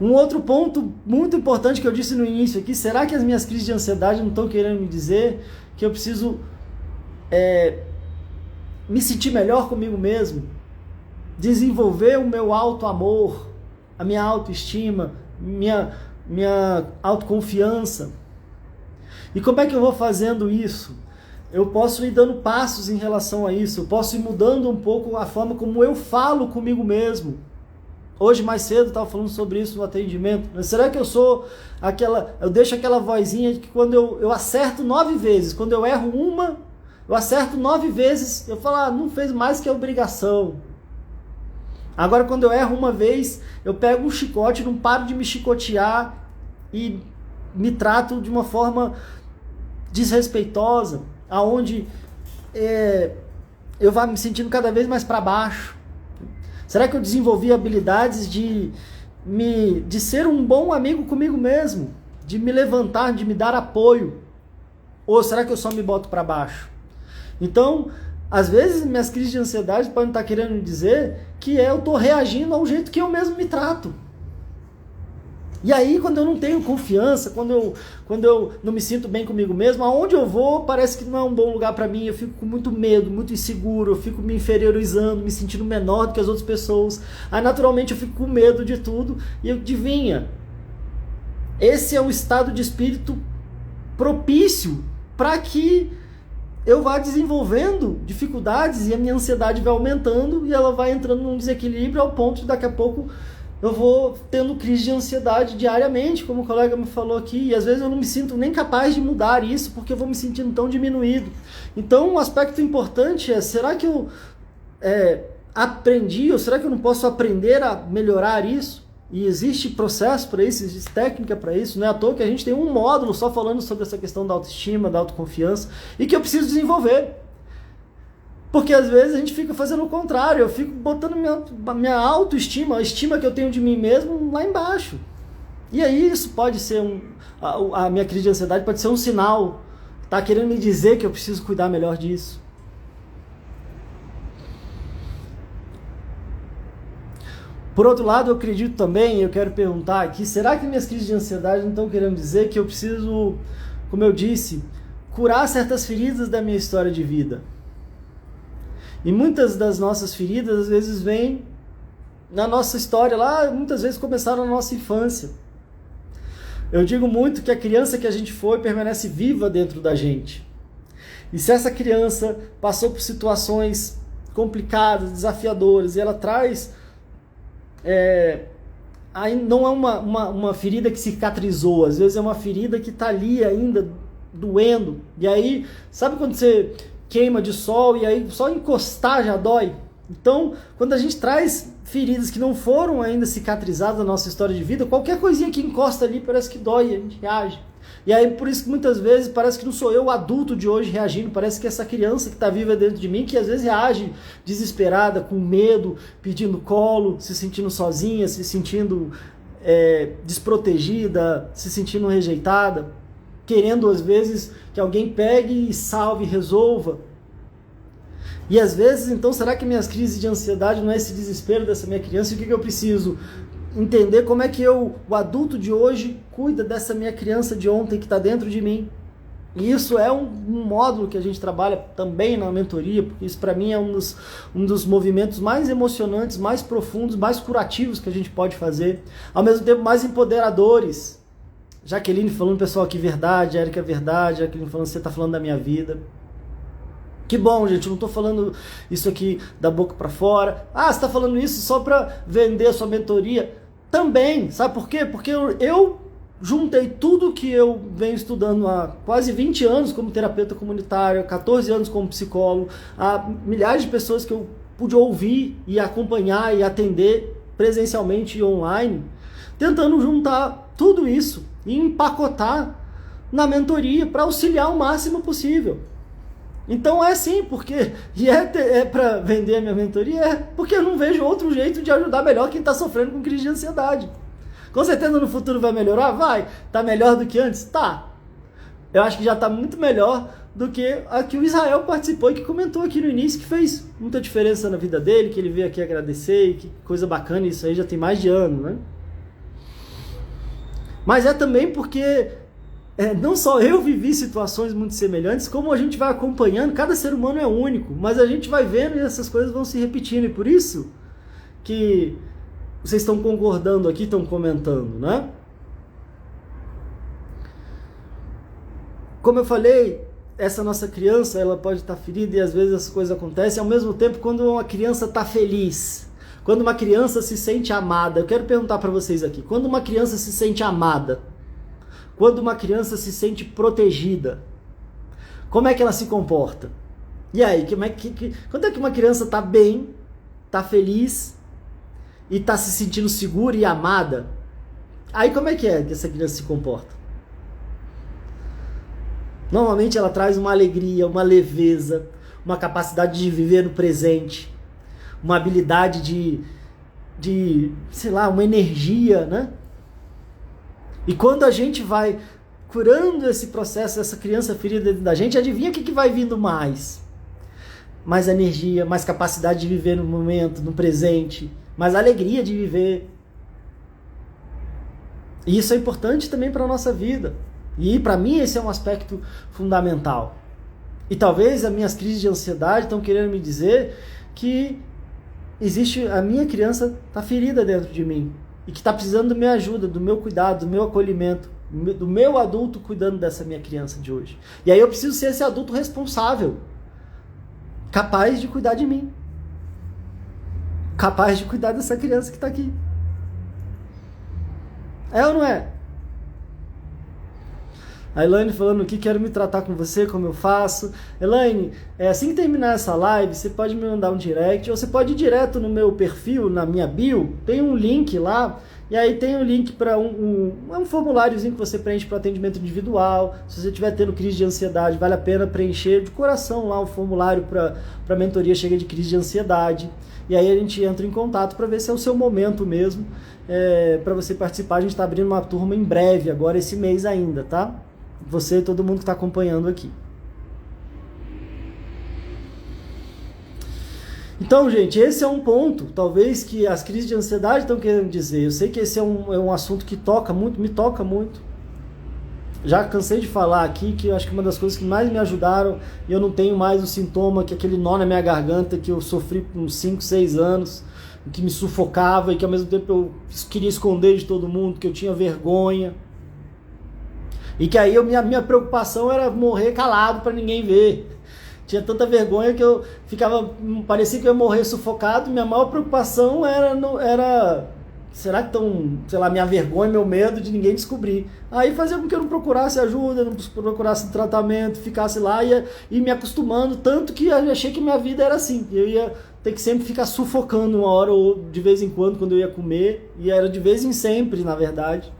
Um outro ponto muito importante que eu disse no início aqui, será que as minhas crises de ansiedade não estão querendo me dizer que eu preciso me sentir melhor comigo mesmo? Desenvolver o meu auto-amor, a minha autoestima, minha autoconfiança. E como é que eu vou fazendo isso? Eu posso ir dando passos em relação a isso, eu posso ir mudando um pouco a forma como eu falo comigo mesmo. Hoje mais cedo eu estava falando sobre isso no atendimento. Mas será que eu deixo aquela vozinha de que quando eu acerto 9 vezes, quando eu erro uma, eu acerto 9 vezes, eu falo, não fez mais que a obrigação. Agora quando eu erro uma vez, eu pego um chicote, não paro de me chicotear e me trato de uma forma desrespeitosa, aonde eu vá me sentindo cada vez mais para baixo. Será que eu desenvolvi habilidades de ser um bom amigo comigo mesmo? De me levantar, de me dar apoio? Ou será que eu só me boto para baixo? Então, às vezes minhas crises de ansiedade podem estar querendo me dizer que eu estou reagindo ao jeito que eu mesmo me trato. E aí, quando eu não tenho confiança, quando eu não me sinto bem comigo mesmo, aonde eu vou parece que não é um bom lugar para mim, eu fico com muito medo, muito inseguro, eu fico me inferiorizando, me sentindo menor do que as outras pessoas. Aí, naturalmente, eu fico com medo de tudo e adivinha, esse é um estado de espírito propício para que eu vá desenvolvendo dificuldades e a minha ansiedade vai aumentando e ela vai entrando num desequilíbrio ao ponto de daqui a pouco eu vou tendo crise de ansiedade diariamente, como o colega me falou aqui, e às vezes eu não me sinto nem capaz de mudar isso, porque eu vou me sentindo tão diminuído. Então, um aspecto importante é, será que eu aprendi, ou será que eu não posso aprender a melhorar isso? E existe processo para isso, existe técnica para isso, não é à toa que a gente tem um módulo só falando sobre essa questão da autoestima, da autoconfiança, e que eu preciso desenvolver. Porque às vezes a gente fica fazendo o contrário, eu fico botando minha autoestima, a estima que eu tenho de mim mesmo lá embaixo. E aí isso pode ser a minha crise de ansiedade pode ser um sinal, tá querendo me dizer que eu preciso cuidar melhor disso. Por outro lado, eu acredito também, eu quero perguntar aqui, será que minhas crises de ansiedade não estão querendo dizer que eu preciso, como eu disse, curar certas feridas da minha história de vida? E muitas das nossas feridas, às vezes, vêm na nossa história, lá, muitas vezes começaram na nossa infância. Eu digo muito que a criança que a gente foi permanece viva dentro da gente. E se essa criança passou por situações complicadas, desafiadoras, e ela traz... aí não é uma ferida que cicatrizou, às vezes é uma ferida que está ali ainda doendo. E aí, sabe quando você queima de sol e aí só encostar já dói? Então, quando a gente traz feridas que não foram ainda cicatrizadas na nossa história de vida, qualquer coisinha que encosta ali parece que dói, a gente reage. E aí por isso que muitas vezes parece que não sou eu o adulto de hoje reagindo, parece que essa criança que está viva dentro de mim, que às vezes reage desesperada, com medo, pedindo colo, se sentindo sozinha, se sentindo desprotegida, se sentindo rejeitada, querendo às vezes que alguém pegue e salve, resolva. E às vezes, então, será que minhas crises de ansiedade não é esse desespero dessa minha criança? E o que eu preciso? Entender como é que o adulto de hoje cuida dessa minha criança de ontem que está dentro de mim. E isso é um módulo que a gente trabalha também na mentoria, porque isso para mim é um dos movimentos mais emocionantes, mais profundos, mais curativos que a gente pode fazer. Ao mesmo tempo mais empoderadores. Jaqueline falando, pessoal, aqui verdade, Érica verdade, Jaqueline falando, você está falando da minha vida. Que bom, gente, eu não estou falando isso aqui da boca para fora. Ah, você está falando isso só para vender a sua mentoria? Também, sabe por quê? Porque eu juntei tudo que eu venho estudando há quase 20 anos como terapeuta comunitário, 14 anos como psicólogo, há milhares de pessoas que eu pude ouvir e acompanhar e atender presencialmente e online, tentando juntar tudo isso e empacotar na mentoria para auxiliar o máximo possível. Então é sim, porque para vender a minha mentoria, porque eu não vejo outro jeito de ajudar melhor quem está sofrendo com crise de ansiedade. Com certeza no futuro vai melhorar? Vai. Tá melhor do que antes? Tá. Eu acho que já está muito melhor do que a que o Israel participou e que comentou aqui no início, que fez muita diferença na vida dele, que ele veio aqui agradecer, e que coisa bacana, isso aí já tem mais de ano, né? Mas é também porque não só eu vivi situações muito semelhantes, como a gente vai acompanhando, cada ser humano é único, mas a gente vai vendo e essas coisas vão se repetindo, e por isso que vocês estão concordando aqui, estão comentando, né? Como eu falei, essa nossa criança, ela pode estar ferida e às vezes essas coisas acontecem, ao mesmo tempo quando uma criança está feliz, quando uma criança se sente amada. Eu quero perguntar para vocês aqui, quando uma criança se sente amada, quando uma criança se sente protegida, como é que ela se comporta? E aí, quando é que uma criança está bem, está feliz e está se sentindo segura e amada? Aí como é que essa criança se comporta? Normalmente ela traz uma alegria, uma leveza, uma capacidade de viver no presente, uma habilidade de sei lá, uma energia, né? E quando a gente vai curando esse processo, essa criança ferida dentro da gente, adivinha o que vai vindo mais? Mais energia, mais capacidade de viver no momento, no presente, mais alegria de viver. E isso é importante também para a nossa vida. E para mim esse é um aspecto fundamental. E talvez as minhas crises de ansiedade estão querendo me dizer que a minha criança está ferida dentro de mim. E que está precisando da minha ajuda, do meu cuidado, do meu acolhimento, do meu adulto cuidando dessa minha criança de hoje. E aí eu preciso ser esse adulto responsável, capaz de cuidar de mim, capaz de cuidar dessa criança que está aqui. É ou não é? A Elaine falando aqui, quero me tratar com você, como eu faço. Elaine, assim que terminar essa live, você pode me mandar um direct, ou você pode ir direto no meu perfil, na minha bio, tem um link lá, e aí tem um link para um formuláriozinho que você preenche para atendimento individual. Se você estiver tendo crise de ansiedade, vale a pena preencher de coração lá o formulário para mentoria chega de crise de ansiedade. E aí a gente entra em contato para ver se é o seu momento mesmo, para você participar. A gente está abrindo uma turma em breve, agora esse mês ainda, tá? Você e todo mundo que está acompanhando aqui. Então, gente, esse é um ponto, talvez, que as crises de ansiedade estão querendo dizer. Eu sei que esse é um assunto que toca muito, me toca muito. Já cansei de falar aqui que eu acho que uma das coisas que mais me ajudaram, e eu não tenho mais o sintoma, que é aquele nó na minha garganta que eu sofri por uns 5, 6 anos, que me sufocava e que ao mesmo tempo eu queria esconder de todo mundo, que eu tinha vergonha. E que aí minha preocupação era morrer calado para ninguém ver. Tinha tanta vergonha que eu parecia que eu ia morrer sufocado. Minha maior preocupação era será que estão, sei lá, minha vergonha, meu medo de ninguém descobrir. Aí fazia com que eu não procurasse ajuda, não procurasse tratamento, ficasse lá e me acostumando, tanto que eu achei que minha vida era assim. Eu ia ter que sempre ficar sufocando uma hora ou de vez em quando eu ia comer, e era de vez em sempre, na verdade.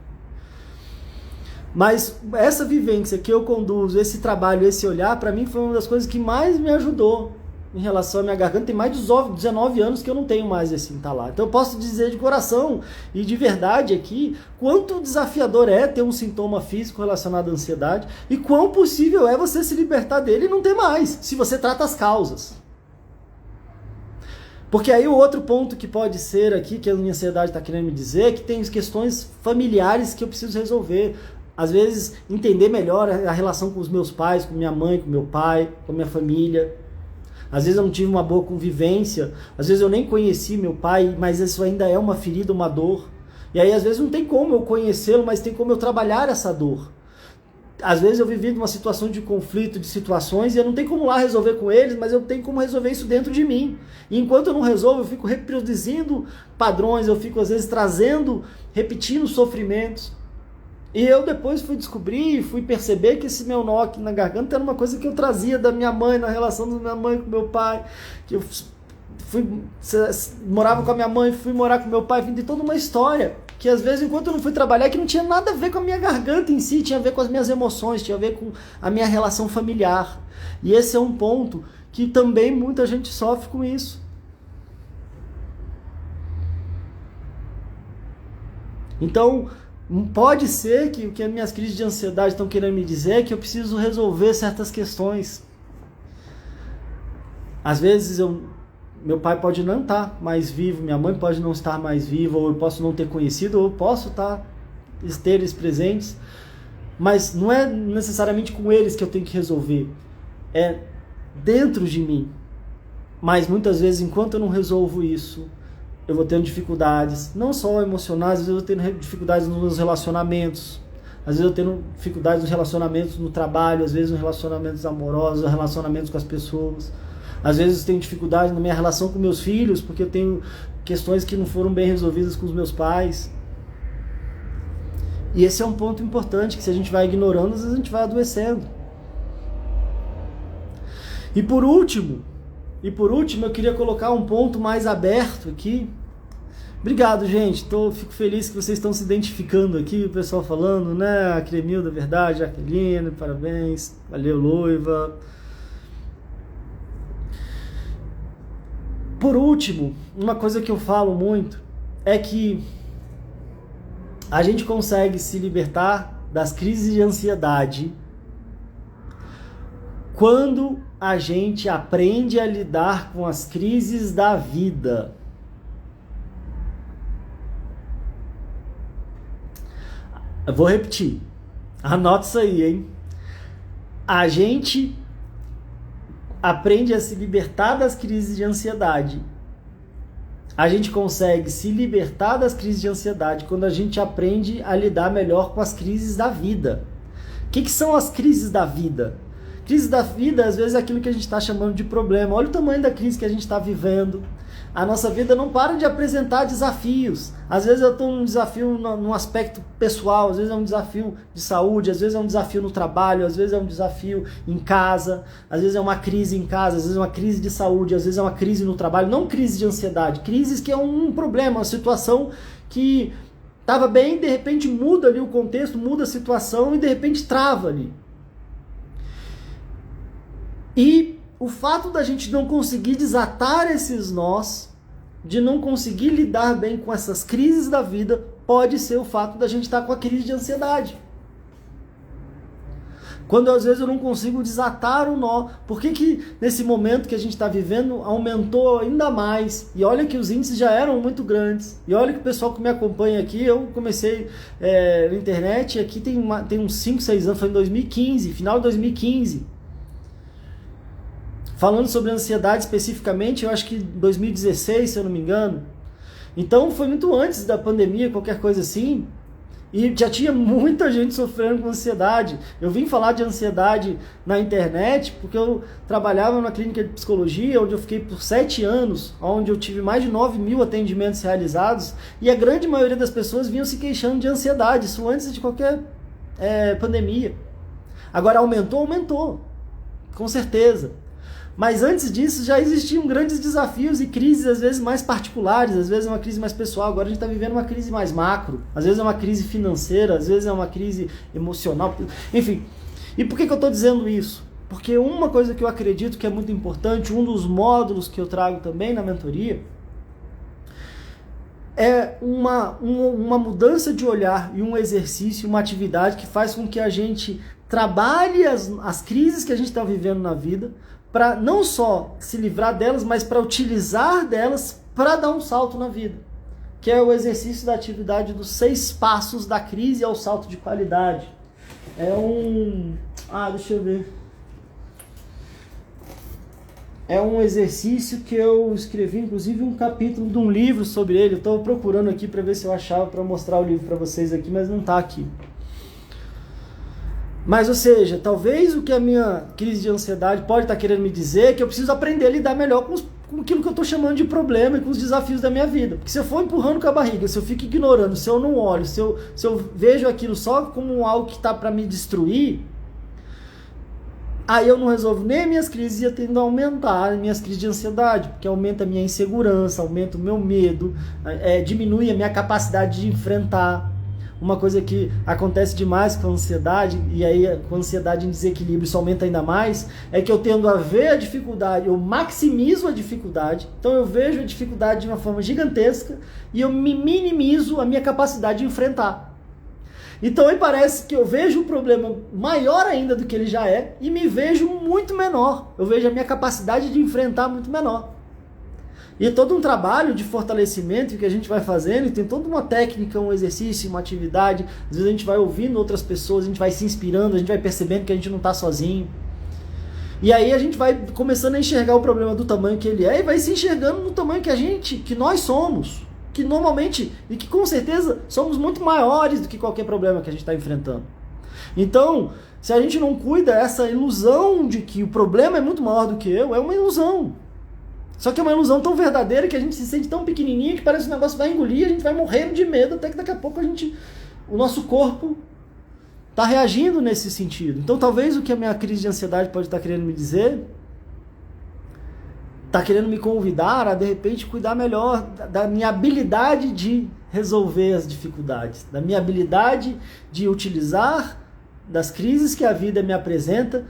Mas essa vivência que eu conduzo, esse trabalho, esse olhar, para mim foi uma das coisas que mais me ajudou em relação à minha garganta. Tem mais de 19 anos que eu não tenho mais esse entalar. Então eu posso dizer de coração e de verdade aqui, quanto desafiador é ter um sintoma físico relacionado à ansiedade e quão possível é você se libertar dele e não ter mais, se você trata as causas. Porque aí o outro ponto que pode ser aqui, que a minha ansiedade está querendo me dizer, é que tem questões familiares que eu preciso resolver. Às vezes, entender melhor a relação com os meus pais, com minha mãe, com meu pai, com a minha família. Às vezes eu não tive uma boa convivência, às vezes eu nem conheci meu pai, mas isso ainda é uma ferida, uma dor. E aí às vezes não tem como eu conhecê-lo, mas tem como eu trabalhar essa dor. Às vezes eu vivi numa situação de conflito, de situações, e eu não tenho como lá resolver com eles, mas eu tenho como resolver isso dentro de mim. E enquanto eu não resolvo, eu fico reproduzindo padrões, eu fico às vezes repetindo sofrimentos. E eu depois fui descobrir, fui perceber que esse meu nó aqui na garganta era uma coisa que eu trazia da minha mãe, na relação da minha mãe com meu pai, que eu morava com a minha mãe, fui morar com meu pai, vim de toda uma história, que às vezes enquanto eu não fui trabalhar, que não tinha nada a ver com a minha garganta em si, tinha a ver com as minhas emoções, tinha a ver com a minha relação familiar. E esse é um ponto que também muita gente sofre com isso. Então, pode ser que o que as minhas crises de ansiedade estão querendo me dizer é que eu preciso resolver certas questões. Às vezes meu pai pode não estar mais vivo, minha mãe pode não estar mais viva, ou eu posso não ter conhecido, ou eu posso ter eles presentes, mas não é necessariamente com eles que eu tenho que resolver, é dentro de mim. Mas muitas vezes, enquanto eu não resolvo isso, eu vou tendo dificuldades, não só emocionais, às vezes eu vou tendo dificuldades nos meus relacionamentos, às vezes eu tenho dificuldades nos relacionamentos no trabalho, às vezes nos relacionamentos amorosos, nos relacionamentos com as pessoas, às vezes eu tenho dificuldade na minha relação com meus filhos, porque eu tenho questões que não foram bem resolvidas com os meus pais. E esse é um ponto importante, que se a gente vai ignorando, às vezes a gente vai adoecendo. E por último, eu queria colocar um ponto mais aberto aqui. Obrigado, gente. Fico feliz que vocês estão se identificando aqui, o pessoal falando, né? A Cremilda, verdade, a Jaqueline, parabéns. Valeu, Loiva. Por último, uma coisa que eu falo muito é que a gente consegue se libertar das crises de ansiedade quando a gente aprende a lidar com as crises da vida. Eu vou repetir. Anota isso aí, hein? A gente aprende a se libertar das crises de ansiedade. A gente consegue se libertar das crises de ansiedade quando a gente aprende a lidar melhor com as crises da vida. O que são as crises da vida? Crise da vida, às vezes, é aquilo que a gente está chamando de problema. Olha o tamanho da crise que a gente está vivendo. A nossa vida não para de apresentar desafios. Às vezes eu estou num desafio num aspecto pessoal, às vezes é um desafio de saúde, às vezes é um desafio no trabalho, às vezes é um desafio em casa, às vezes é uma crise em casa, às vezes é uma crise de saúde, às vezes é uma crise no trabalho, não crise de ansiedade, crises que é um problema, uma situação que estava bem, de repente muda ali o contexto, muda a situação e de repente trava ali. E o fato da gente não conseguir desatar esses nós, de não conseguir lidar bem com essas crises da vida, pode ser o fato da gente estar com a crise de ansiedade. Quando às vezes eu não consigo desatar o nó, por que nesse momento que a gente está vivendo aumentou ainda mais? E olha que os índices já eram muito grandes. E olha que o pessoal que me acompanha aqui, eu comecei na internet, aqui tem uns 5, 6 anos, foi em 2015, final de 2015. Falando sobre ansiedade especificamente, eu acho que 2016, se eu não me engano. Então foi muito antes da pandemia, qualquer coisa assim. E já tinha muita gente sofrendo com ansiedade. Eu vim falar de ansiedade na internet porque eu trabalhava numa clínica de psicologia, onde eu fiquei por 7 anos, onde eu tive mais de 9.000 atendimentos realizados. E a grande maioria das pessoas vinham se queixando de ansiedade, isso antes de qualquer pandemia. Agora aumentou, com certeza. Mas antes disso já existiam grandes desafios e crises às vezes mais particulares, às vezes é uma crise mais pessoal, agora a gente está vivendo uma crise mais macro, às vezes é uma crise financeira, às vezes é uma crise emocional, enfim. E por que eu estou dizendo isso? Porque uma coisa que eu acredito que é muito importante, um dos módulos que eu trago também na mentoria, é uma mudança de olhar e um exercício, uma atividade que faz com que a gente trabalhe as crises que a gente está vivendo na vida, para não só se livrar delas, mas para utilizar delas para dar um salto na vida. Que é o exercício da atividade dos 6 passos da crise ao salto de qualidade. Deixa eu ver. É um exercício que eu escrevi, inclusive, um capítulo de um livro sobre ele. Eu estou procurando aqui para ver se eu achava para mostrar o livro para vocês aqui, mas não está aqui. Mas, ou seja, talvez o que a minha crise de ansiedade pode estar querendo me dizer é que eu preciso aprender a lidar melhor com aquilo que eu estou chamando de problema e com os desafios da minha vida. Porque se eu for empurrando com a barriga, se eu fico ignorando, se eu não olho, se eu vejo aquilo só como algo que está para me destruir, aí eu não resolvo nem as minhas crises e eu tendo a aumentar as minhas crises de ansiedade, porque aumenta a minha insegurança, aumenta o meu medo, diminui a minha capacidade de enfrentar. Uma coisa que acontece demais com a ansiedade, e aí com a ansiedade em desequilíbrio isso aumenta ainda mais, é que eu tendo a ver a dificuldade, eu maximizo a dificuldade, então eu vejo a dificuldade de uma forma gigantesca e eu me minimizo a minha capacidade de enfrentar. Então aí parece que eu vejo um problema maior ainda do que ele já é e me vejo muito menor, eu vejo a minha capacidade de enfrentar muito menor. E é todo um trabalho de fortalecimento que a gente vai fazendo, e tem toda uma técnica, um exercício, uma atividade. Às vezes a gente vai ouvindo outras pessoas, a gente vai se inspirando, a gente vai percebendo que a gente não está sozinho. E aí a gente vai começando a enxergar o problema do tamanho que ele é e vai se enxergando no tamanho que nós somos. Que normalmente, e que com certeza, somos muito maiores do que qualquer problema que a gente está enfrentando. Então, se a gente não cuida, essa ilusão de que o problema é muito maior do que eu, é uma ilusão. Só que é uma ilusão tão verdadeira que a gente se sente tão pequenininho que parece que o negócio vai engolir, a gente vai morrendo de medo, até que daqui a pouco o nosso corpo está reagindo nesse sentido. Então talvez o que a minha crise de ansiedade pode estar querendo me dizer, está querendo me convidar a de repente cuidar melhor da minha habilidade de resolver as dificuldades, da minha habilidade de utilizar das crises que a vida me apresenta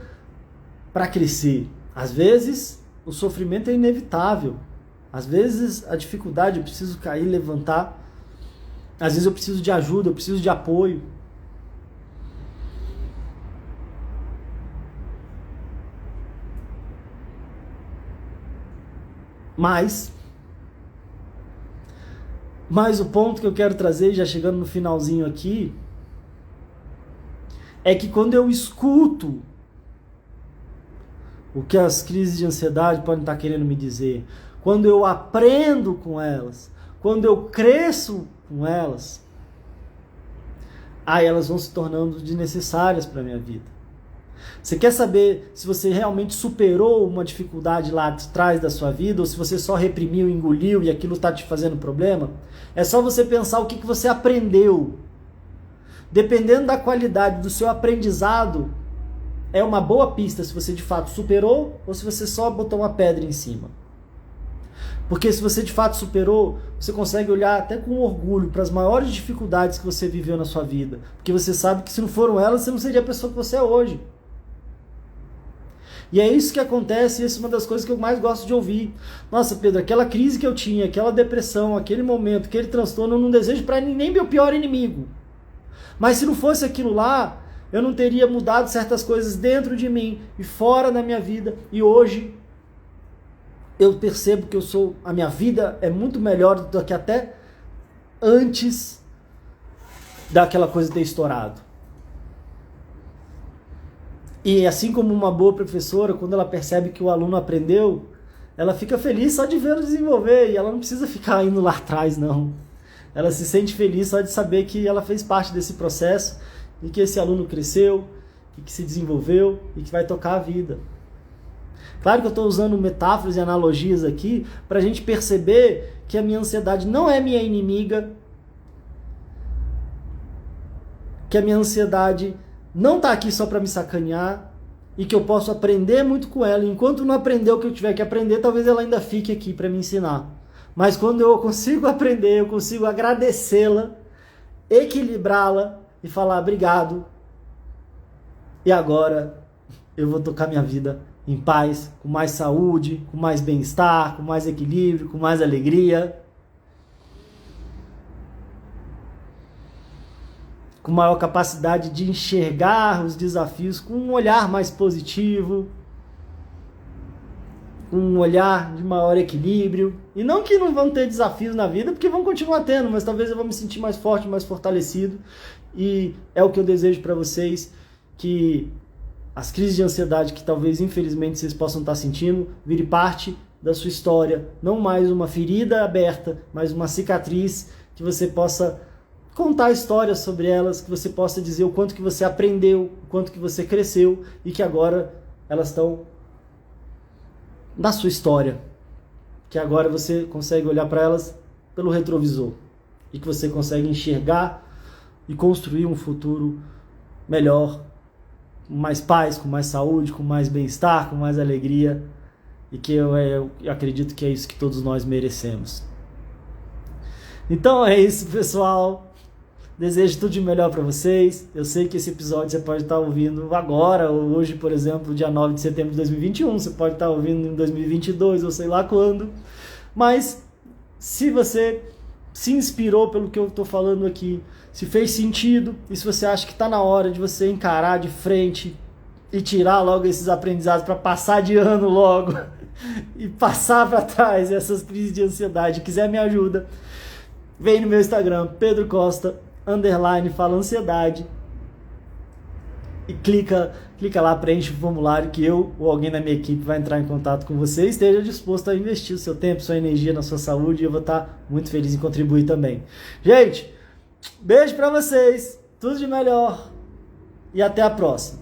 para crescer. Às vezes o sofrimento é inevitável. Às vezes a dificuldade, eu preciso cair, levantar. Às vezes eu preciso de ajuda, eu preciso de apoio. Mas o ponto que eu quero trazer, já chegando no finalzinho aqui, é que quando eu escuto o que as crises de ansiedade podem estar querendo me dizer, quando eu aprendo com elas, quando eu cresço com elas, aí elas vão se tornando desnecessárias para a minha vida. Você quer saber se você realmente superou uma dificuldade lá atrás da sua vida, ou se você só reprimiu, engoliu e aquilo está te fazendo problema? É só você pensar o que você aprendeu. Dependendo da qualidade do seu aprendizado, é uma boa pista se você de fato superou ou se você só botou uma pedra em cima. Porque se você de fato superou, você consegue olhar até com orgulho para as maiores dificuldades que você viveu na sua vida. Porque você sabe que se não foram elas, você não seria a pessoa que você é hoje. E é isso que acontece, e essa é uma das coisas que eu mais gosto de ouvir. Nossa, Pedro, aquela crise que eu tinha, aquela depressão, aquele momento, aquele transtorno, eu não desejo para nem meu pior inimigo. Mas se não fosse aquilo lá, eu não teria mudado certas coisas dentro de mim e fora da minha vida. E hoje eu percebo que a minha vida é muito melhor do que até antes daquela coisa ter estourado. E assim como uma boa professora, quando ela percebe que o aluno aprendeu, ela fica feliz só de vê-lo desenvolver, e ela não precisa ficar indo lá atrás, não. Ela se sente feliz só de saber que ela fez parte desse processo, e que esse aluno cresceu, e que se desenvolveu, e que vai tocar a vida. Claro que eu estou usando metáforas e analogias aqui para a gente perceber que a minha ansiedade não é minha inimiga, que a minha ansiedade não está aqui só para me sacanear e que eu posso aprender muito com ela. Enquanto não aprender o que eu tiver que aprender, talvez ela ainda fique aqui para me ensinar. Mas quando eu consigo aprender, eu consigo agradecê-la, equilibrá-la e falar obrigado. E agora eu vou tocar minha vida em paz, com mais saúde, com mais bem-estar, com mais equilíbrio, com mais alegria, com maior capacidade de enxergar os desafios com um olhar mais positivo, com um olhar de maior equilíbrio. E não que não vão ter desafios na vida, porque vão continuar tendo, mas talvez eu vou me sentir mais forte, mais fortalecido. E é o que eu desejo para vocês, que as crises de ansiedade que talvez, infelizmente, vocês possam estar sentindo, vire parte da sua história. Não mais uma ferida aberta, mas uma cicatriz, que você possa contar histórias sobre elas, que você possa dizer o quanto que você aprendeu, o quanto que você cresceu, e que agora elas estão na sua história. Que agora você consegue olhar para elas pelo retrovisor. E que você consegue enxergar e construir um futuro melhor, com mais paz, com mais saúde, com mais bem-estar, com mais alegria, e que eu acredito que é isso que todos nós merecemos. Então é isso, pessoal. Desejo tudo de melhor para vocês. Eu sei que esse episódio você pode estar ouvindo agora, ou hoje, por exemplo, dia 9 de setembro de 2021, você pode estar ouvindo em 2022, ou sei lá quando. Mas se você se inspirou pelo que eu estou falando aqui, se fez sentido, e se você acha que está na hora de você encarar de frente e tirar logo esses aprendizados para passar de ano logo e passar para trás essas crises de ansiedade, quiser me ajuda, vem no meu Instagram, Pedro Costa _fala ansiedade, e clica lá, preenche o formulário que eu ou alguém da minha equipe vai entrar em contato com você e esteja disposto a investir o seu tempo, sua energia na sua saúde, e eu vou estar muito feliz em contribuir também. Gente, beijo pra vocês, tudo de melhor e até a próxima.